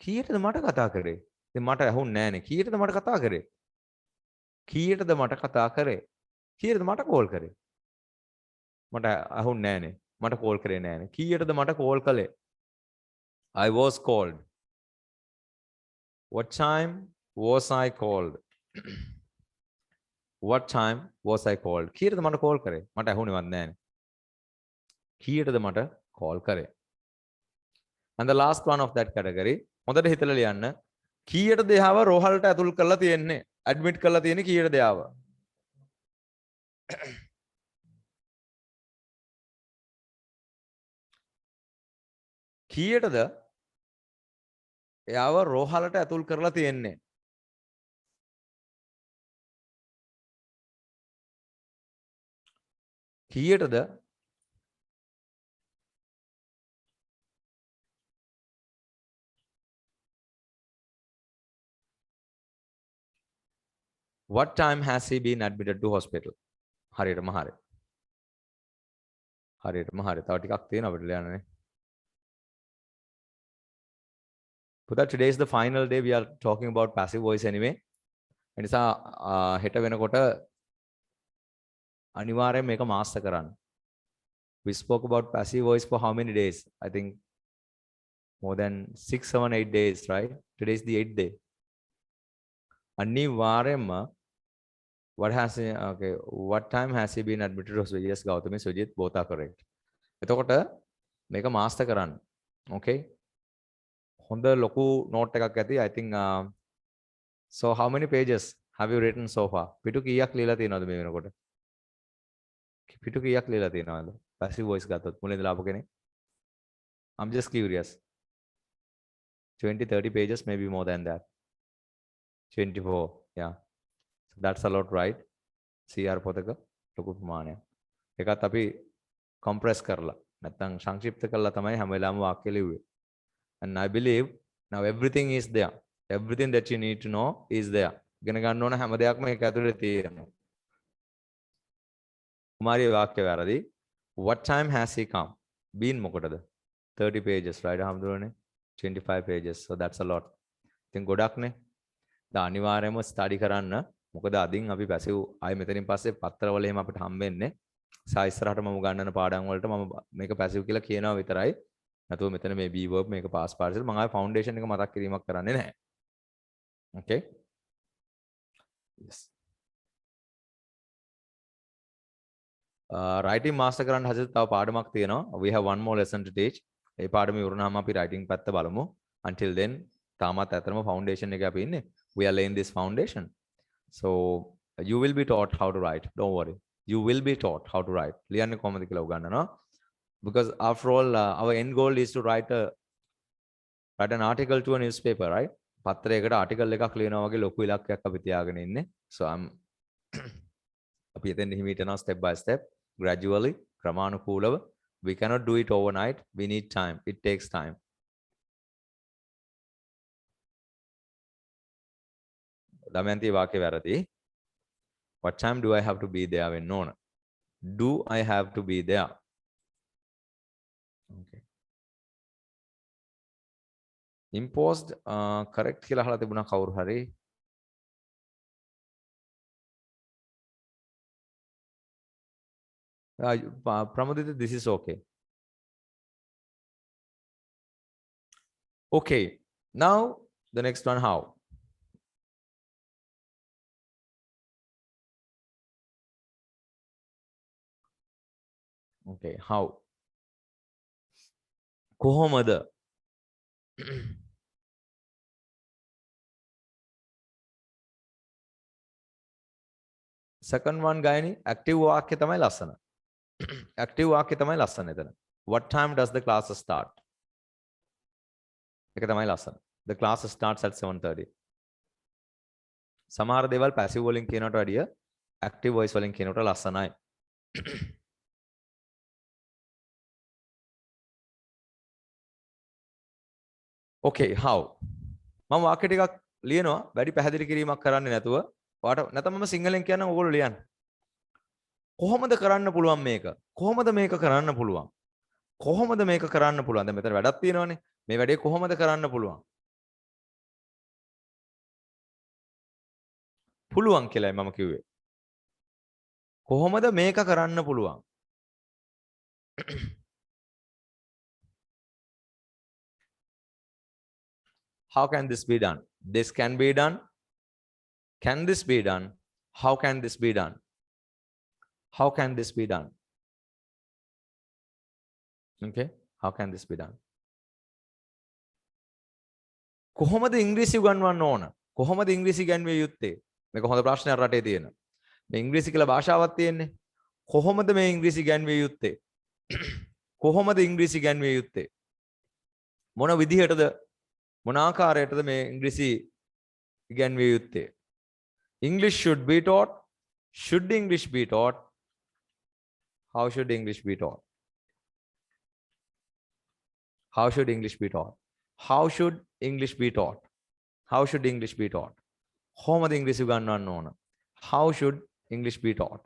කීයටද මට කතා කරේ? ඉතින් මට ඇහුන්නේ නැහනේ. කීයටද මට කතා කරේ? කීයටද මට කතා කරේ? කීයටද මට කෝල් කරේ? මට ඇහුන්නේ නැහනේ. මට කෝල් කරේ නැහනේ. කීයටද මට කෝල් කළේ? I was called. What time was I called? What time was I called? කීයටද මට කෝල් කරේ? මට ඇහුන්නේවත් නැහනේ. කීයටද මට කෝල් කරේ? And the last one of that category. හොඳට හිතලා ලියන්න. කීයටද එයාව රෝහලට ඇතුල් කරලා තියෙන්නේ? ඇඩ්මිට් කරලා තියෙන්නේ කීයටද එයාව? කීයටද එයාව රෝහලට ඇතුල් කරලා තියෙන්නේ? කීයටද What time has he been admitted to hospital? හරියටම හරි. හරියටම හරි. තව ටිකක් තියෙනවා අපිට ලියන්නනේ. Putha, today is the final day. We are talking about passive voice anyway. And it's a heta venakota අනිවාර්යෙන් මේක master කරන්න. We spoke about passive voice for how many days? I think more than 6, 7, 8 days, right? Today is the 8th day. අනිවාර්යෙන්ම what has he, okay, what time has he been admitted to hospital? Yes, Gautami, Sujit, both are correct. එතකොට මේක master කරන්න. Okay? හොඳ ලොකු note එකක් ඇති. I think so how many pages have you written so far? පිටු කීයක් ලියලා තියෙනවද මේ වෙනකොට? පිටු කීයක් ලියලා තියෙනවද? Passive voice ගත්තොත් මුලින් ඉඳලා ආපු කෙනෙක්. I'm just curious. 20, 30 pages, maybe more than that. 24, yeah. So that's a lot, right? CR පොතක ලොකු ප්‍රමාණයක්. ඒකත් අපි compress කරලා නැත්නම් සංක්ෂිප්ත කරලා තමයි හැම වෙලාවෙම වාක්‍ය ලිව්වේ. And I believe now everything is there. Everything that you need to know is there. ඉගෙන ගන්න ඕන හැම දෙයක්ම ඒක ඇතුලේ තියෙනවා. කුමාරිය වාක්‍ය වැරදි. What time has he come? Been මොකටද? 30 pages, right? හම්දුරනේ 25 pages. So that's a lot. ඉතින් ගොඩක්නේ. දැන් අනිවාර්යයෙන්ම ස්ටඩි කරන්න. මොකද අදින් අපි පැසිව් ආයෙ මෙතනින් පස්සේ පත්‍රවල එහෙම අපිට හම්බෙන්නේ. සා ඉස්සරහට මම ගන්නන පාඩම් වලට මම මේක පැසිව් කියලා කියනවා විතරයි. නැතුව මෙතන මේ B verb මේක past participle මම ආයෙ ෆවුන්ඩේෂන් එක මතක් කිරීමක් කරන්නේ නැහැ. Okay? Yes. Writing master කරන්න හදලා තව පාඩමක් තියෙනවා. We have one more lesson to teach. ඒ පාඩම ඉවරනහම අපි writing පැත්ත බලමු. Until then තාමත් ඇත්තටම foundation එකේ අපි ඉන්නේ. We are laying this foundation. So you will be taught how to write. Don't worry. You will be taught how to write. ලියන්නේ කොහොමද කියලා උගන්වනවා. Because after all our end goal is to write an article to a newspaper, right? පත්‍රයකට article එකක් ලියනවා වගේ ලොකු ඉලක්කයක් අපි තියාගෙන ඉන්නේ. So අපි එතෙන් හිමීට යනවා step by step, gradually, ක්‍රමානුකූලව. We cannot do it overnight. We need time. It takes time. Damayanthi වාක්‍ය වැරදි. What time do I have to be there when known? Do I have to be there? Okay. Imposed correct කියලා අහලා තිබුණා කවුරු හරි. Pramadita, this is okay. Okay. Now the next one, how? Okay, how? කොහොමද? Second one ගායනි active වාක්‍ය තමයි ලස්සන. Active වාක්‍ය තමයි ලස්සන එතන. What time does the class start? ඒක තමයි ලස්සන. The class starts at 7:30. සමහර දේවල් passive වලින් කියනකට වැඩිය active voice වලින් කියනකට ලස්සනයි. Okay, how? මම වාක්‍ය ටිකක් ලියනවා වැඩි පැහැදිලි කිරීමක් කරන්නේ නැතුව. ඔයාලට නැත්නම් මම සිංහලෙන් කියන්නම් ඕගොල්ලෝ ලියන්න. කොහොමද කරන්න පුළුවන් මේක? කොහොමද මේක කරන්න පුළුවන්? කොහොමද මේක කරන්න පුළුවන්? දැන් මෙතන වැඩක් තියෙනවනේ. මේ වැඩේ කොහොමද කරන්න පුළුවන්? පුළුවන් කියලායි මම කිව්වේ. කොහොමද මේක කරන්න පුළුවන්? How can this be done? This can be done. Can this be done? How can this be done? How can this be done? Okay, how can this be done? කොහොමද ඉංග්‍රීසි උගන්වන්න ඕන? කොහොමද ඉංග්‍රීසි ඉගෙනවිය යුත්තේ? මේක හොඳ ප්‍රශ්නයක් රටේ තියෙන. මේ ඉංග්‍රීසි කියලා භාෂාවක් තියෙන්නේ. කොහොමද මේ ඉංග්‍රීසි ඉගෙනවිය යුත්තේ? කොහොමද ඉංග්‍රීසි ඉගෙනවිය යුත්තේ? මොන විදිහටද මොන ආකාරයටද මේ ඉංග්‍රීසි ඉගෙනවිය යුත්තේ? English should be taught. Should English be taught? How should English be taught? How should English be taught? How should English be taught? How should English be taught? කොහොමද ඉංග්‍රීසි උගන්වන්න ඕන? How should English be taught?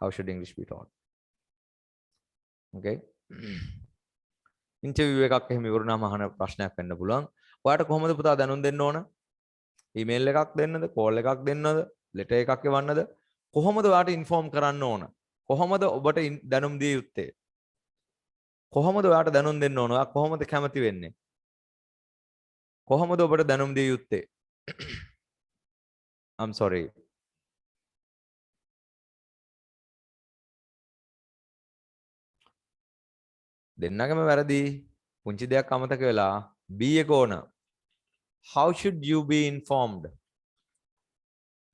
How should English be taught? Okay. Interview එකක් එහෙම ඉවරුනාම අහන ප්‍රශ්නයක් වෙන්න පුළුවන්. ඔයාට කොහොමද පුතා දැනුම් දෙන්න ඕන? ඊමේල් එකක් දෙන්නද? කෝල් එකක් දෙන්නද? ලෙටර් එකක් එවන්නද? කොහොමද ඔයාට ඉන්ෆෝම් කරන්න ඕන? කොහොමද ඔබට දැනුම් දිය යුත්තේ? කොහොමද ඔයාට දැනුම් දෙන්න ඕන? ඔයා කොහොමද කැමති වෙන්නේ? කොහොමද ඔබට දැනුම් දිය යුත්තේ? I'm sorry. දෙන්නගම වැරදි. පුංචි දෙයක් අමතක වෙලා B එක ඕන. How should you be informed?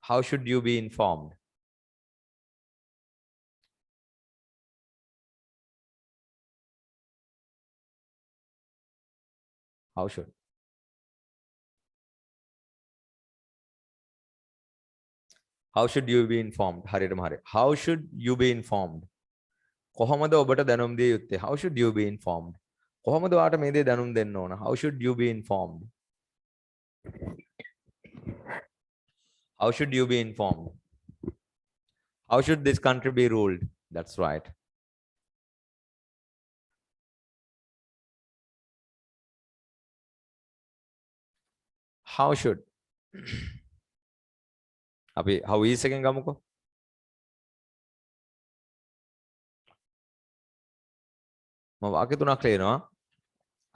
How should you be informed? How should? How should you be informed? හරියටම හරිය. How should you be informed? කොහොමද ඔබට දැනුම් දිය යුත්තේ? How should you be informed? කොහොමද ඔයාට මේ දේ දැනුම් දෙන්න ඕන? How should you be informed? How should you be informed? How should this country be ruled? That's right. How should? අපි how is එකෙන් ගමුකෝ. මම වාක්‍ය තුනක් ලියනවා.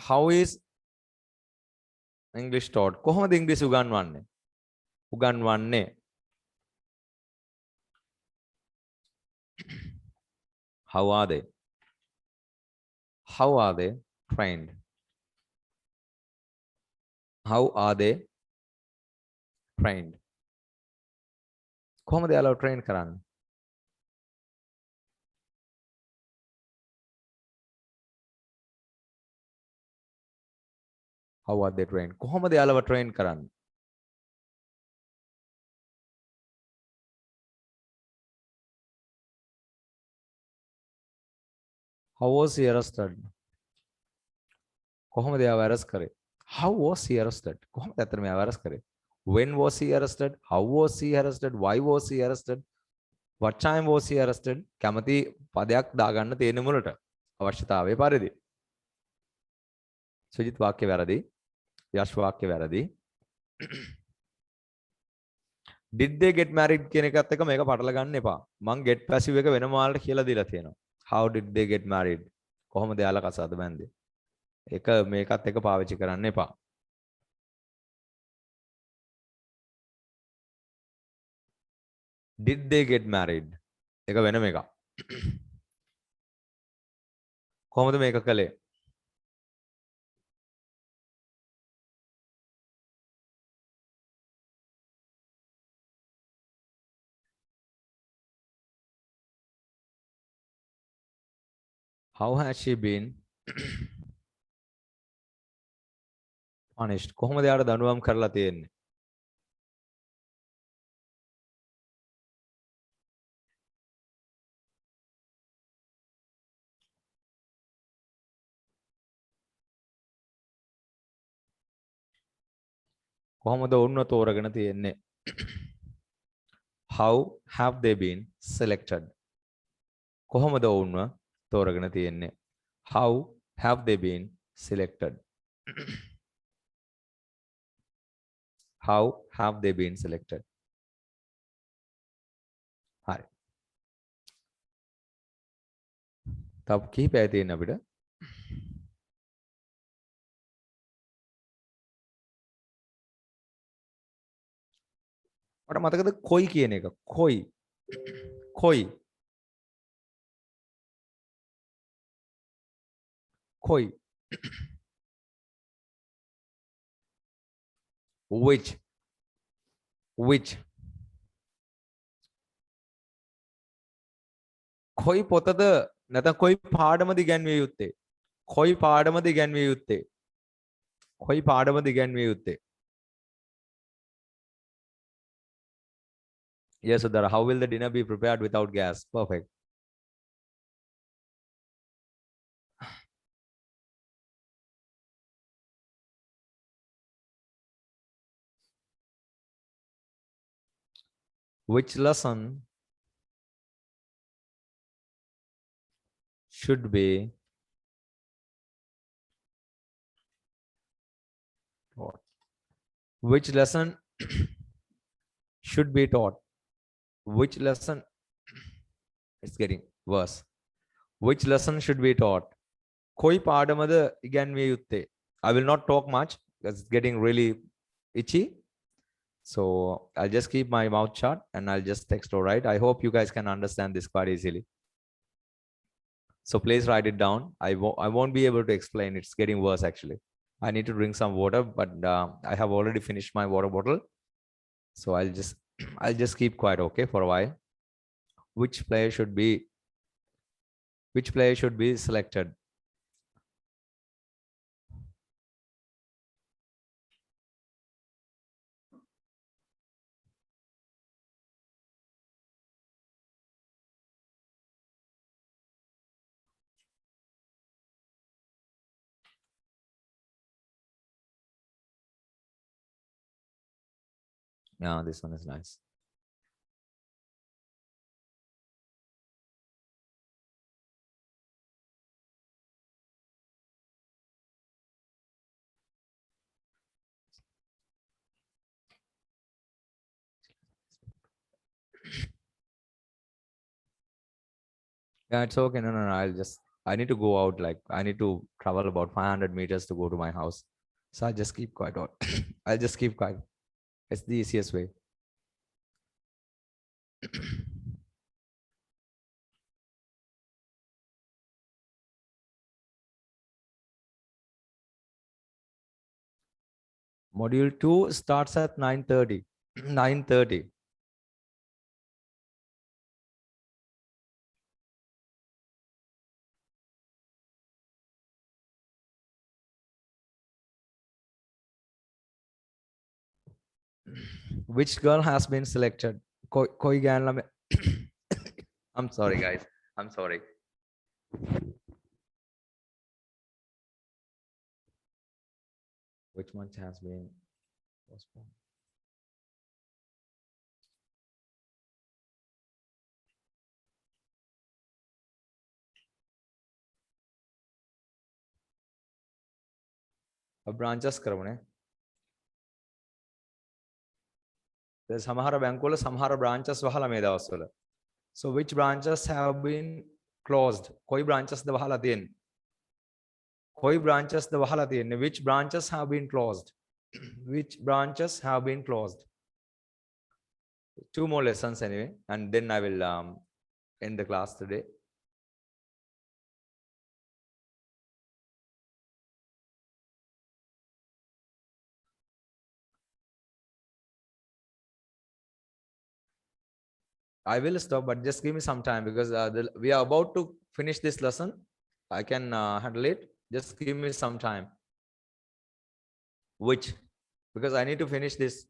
How is English taught? කොහොමද ඉංග්‍රීසි උගන්වන්නේ? උගන්වන්නේ. How are they? How are they trained? How are they trained? කොහොමද යාළුවෝ train කරන්නේ? How are they trained? කොහොමද යාළුවෝ train කරන්නේ? How was he arrested? කොහොමද යාව arrest කරේ? How was he arrested? කොහොමද ඇත්තටම යාව arrest කරේ? When was he arrested? How was he arrested? Why was he arrested? What time was he arrested? කැමති පදයක් දාගන්න තියෙන මුලට අවශ්‍යතාවය පරිදි. සුජිත් වාක්‍ය වැරදි. යශ් වාක්‍ය වැරදි. Did they get married කියන එකත් එක්ක මේක පටල ගන්න එපා. මං get passive එක වෙනම වලට කියලා දීලා තියෙනවා. How did they get married? කොහොමද යාලා කසාද බැන්දේ? ඒක මේකත් එක්ක පාවිච්චි කරන්න එපා. Did they get married? එක වෙනම එකක්. කොහොමද මේක කළේ? How has she been punished? කොහොමද යාට දඬුවම් කරලා තියෙන්නේ? කොහොමද ඔවුන්ව තෝරගෙන තියෙන්නේ? How have they been selected? කොහොමද ඔවුන්ව තෝරගෙන තියෙන්නේ? How have they been selected? How have they been selected? හරි. තව කිහිපයක් තියෙන අපිට. මට මතකද කොයි කියන එක? කොයි. කොයි. කොයි. Which. Which. කොයි පොතද නැත්නම් කොයි පාඩමද ඉගැන්විය යුත්තේ? කොයි පාඩමද ඉගැන්විය යුත්තේ? කොයි පාඩමද ඉගැන්විය යුත්තේ? Yes, Sudhara. How will the dinner be prepared without gas? Perfect. Which lesson should be taught. Which lesson should be taught? Which lesson? It's getting worse. Which lesson should be taught? Koi පාඩමද ඉගැන්විය යුත්තේ? I will not talk much because it's getting really itchy. So I'll just keep my mouth shut and I'll just text, all right? I hope you guys can understand this quite easily. So please write it down. I won't be able to explain. It's getting worse actually. I need to drink some water, but I have already finished my water bottle. So I'll just keep quiet, okay, for a while. Which player should be selected? Yeah, this one is nice. Yeah, it's okay. No. I need to go out. Like I need to travel about 500 meters to go to my house. So I'll just keep quiet. I'll just keep quiet. It's the easiest way. Module 2 starts at 9:30. 9:30. Which girl has been selected? Koi gan lame. I'm sorry, guys. I'm sorry. Which one has been postponed? branches කරමුනේ. There's සමහර බැංකුවල සමහර branches වහලා මේ දවස්වල. So which branches have been closed? කොයි branches ද වහලා තියෙන්නේ? කොයි branches ද වහලා තියෙන්නේ? Which branches have been closed? Which branches have been closed? 2 more lessons anyway, and then I will end the class today. I will stop, but just give me some time because we are about to finish this lesson. I can handle it. Just give me some time. Which? Because I need to finish this.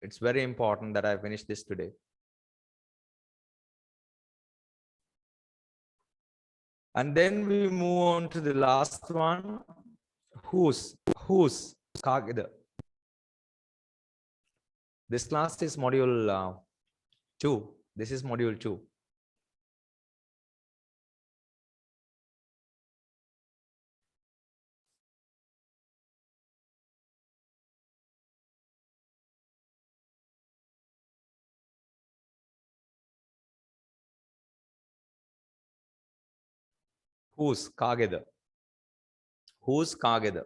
It's very important that I finish this today. And then we move on to the last one. Whose? Kagida. This class is module 2. This is module 2. Whose? Kagida. Whose? Kagida.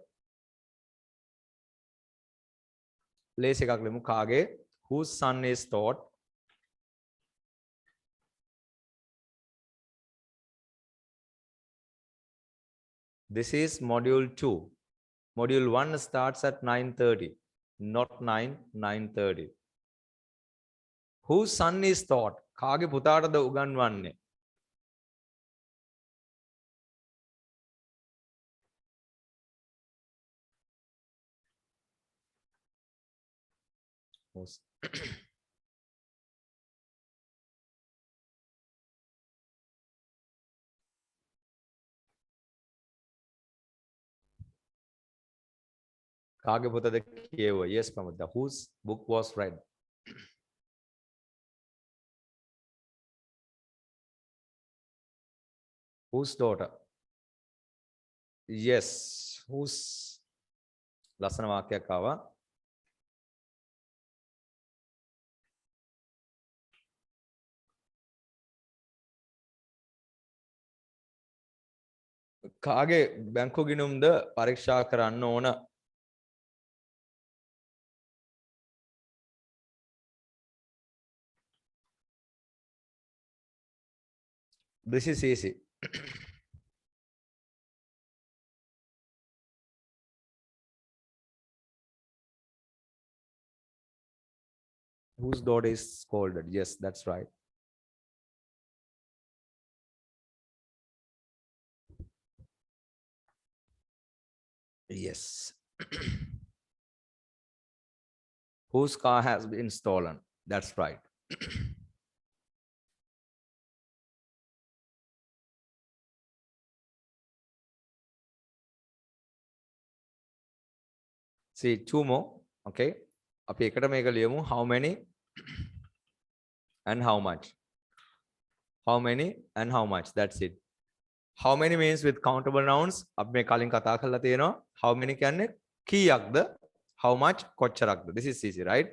Let's say Kage. Whose son is taught? This is module 2. Module 1 starts at 9:30, not 9:30. Whose son is taught? Kage පුතාටද උගන්වන්නේ? Whose? කාගේ පොතද කියුවා? Yes, Pramodda. Whose book was read? Whose daughter? Yes. Whose? ලස්සන වාක්‍යයක් ආවා. කාගේ බැංකු ගිණුම්ද පරීක්ෂා කරන්න ඕන? This is easy. Whose daughter is scolded? Yes, that's right. Yes. Whose car has been stolen? That's right. See, two more. Okay. අපි එකට මේක ලියමු. How many and how much? How many and how much? That's it. How many means with countable nouns. අපි මේ කලින් කතා කරලා තියෙනවා. How many කියන්නේ කීයක්ද? How much කොච්චරක්ද? This is easy, right?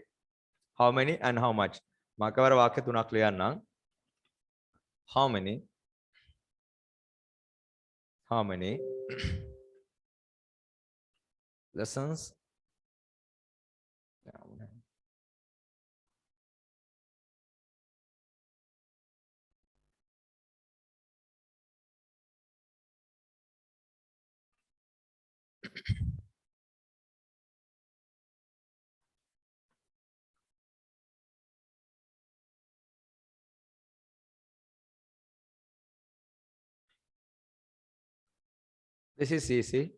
How many and how much? මාකවර වාක්‍ය තුනක් ලියන්නම්. How many? How many lessons? This is easy.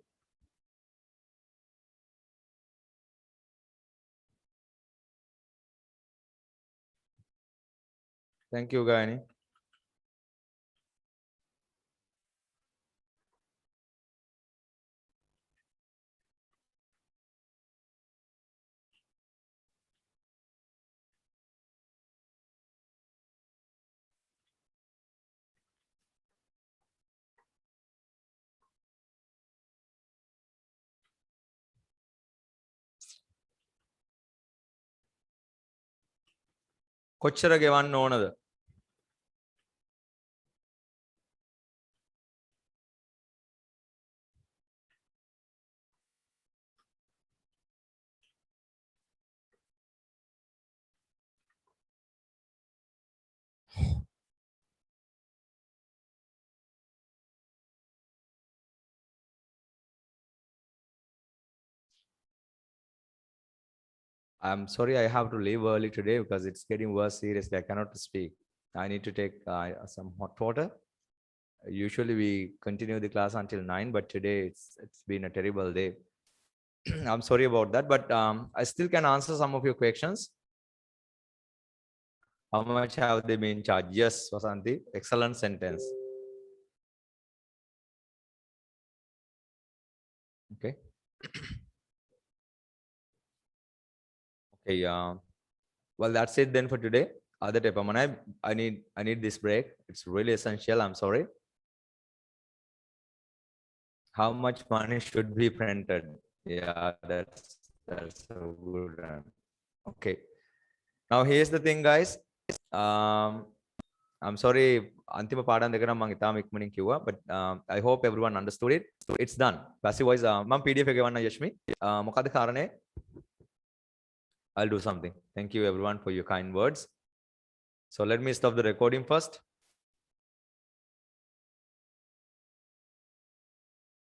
Thank you, Gayani. කොච්චර ගෙවන්න ඕනද? I'm sorry, I have to leave early today because it's getting worse. Seriously, I cannot speak. I need to take some hot water. Usually we continue the class until 9, but today it's been a terrible day. I'm sorry about that, but I still can answer some of your questions. How much have they been charged? Yes, Vasanti, excellent sentence. Okay. Okay. Well, that's it then for today. Other type of I need this break. It's really essential. I'm sorry. How much money should be printed? Yeah, that's a good one. Okay. Now here's the thing, guys. I'm sorry, antima පාඩම් දෙක නම් මම ඉතාලම ඉක්මනින් කිව්වා, but I hope everyone understood it. So it's done. Passive voice මම PDF එක ගෙවන්න යශ්මි. මොකද කාරණේ? I'll do something. Thank you everyone for your kind words. So let me stop the recording first.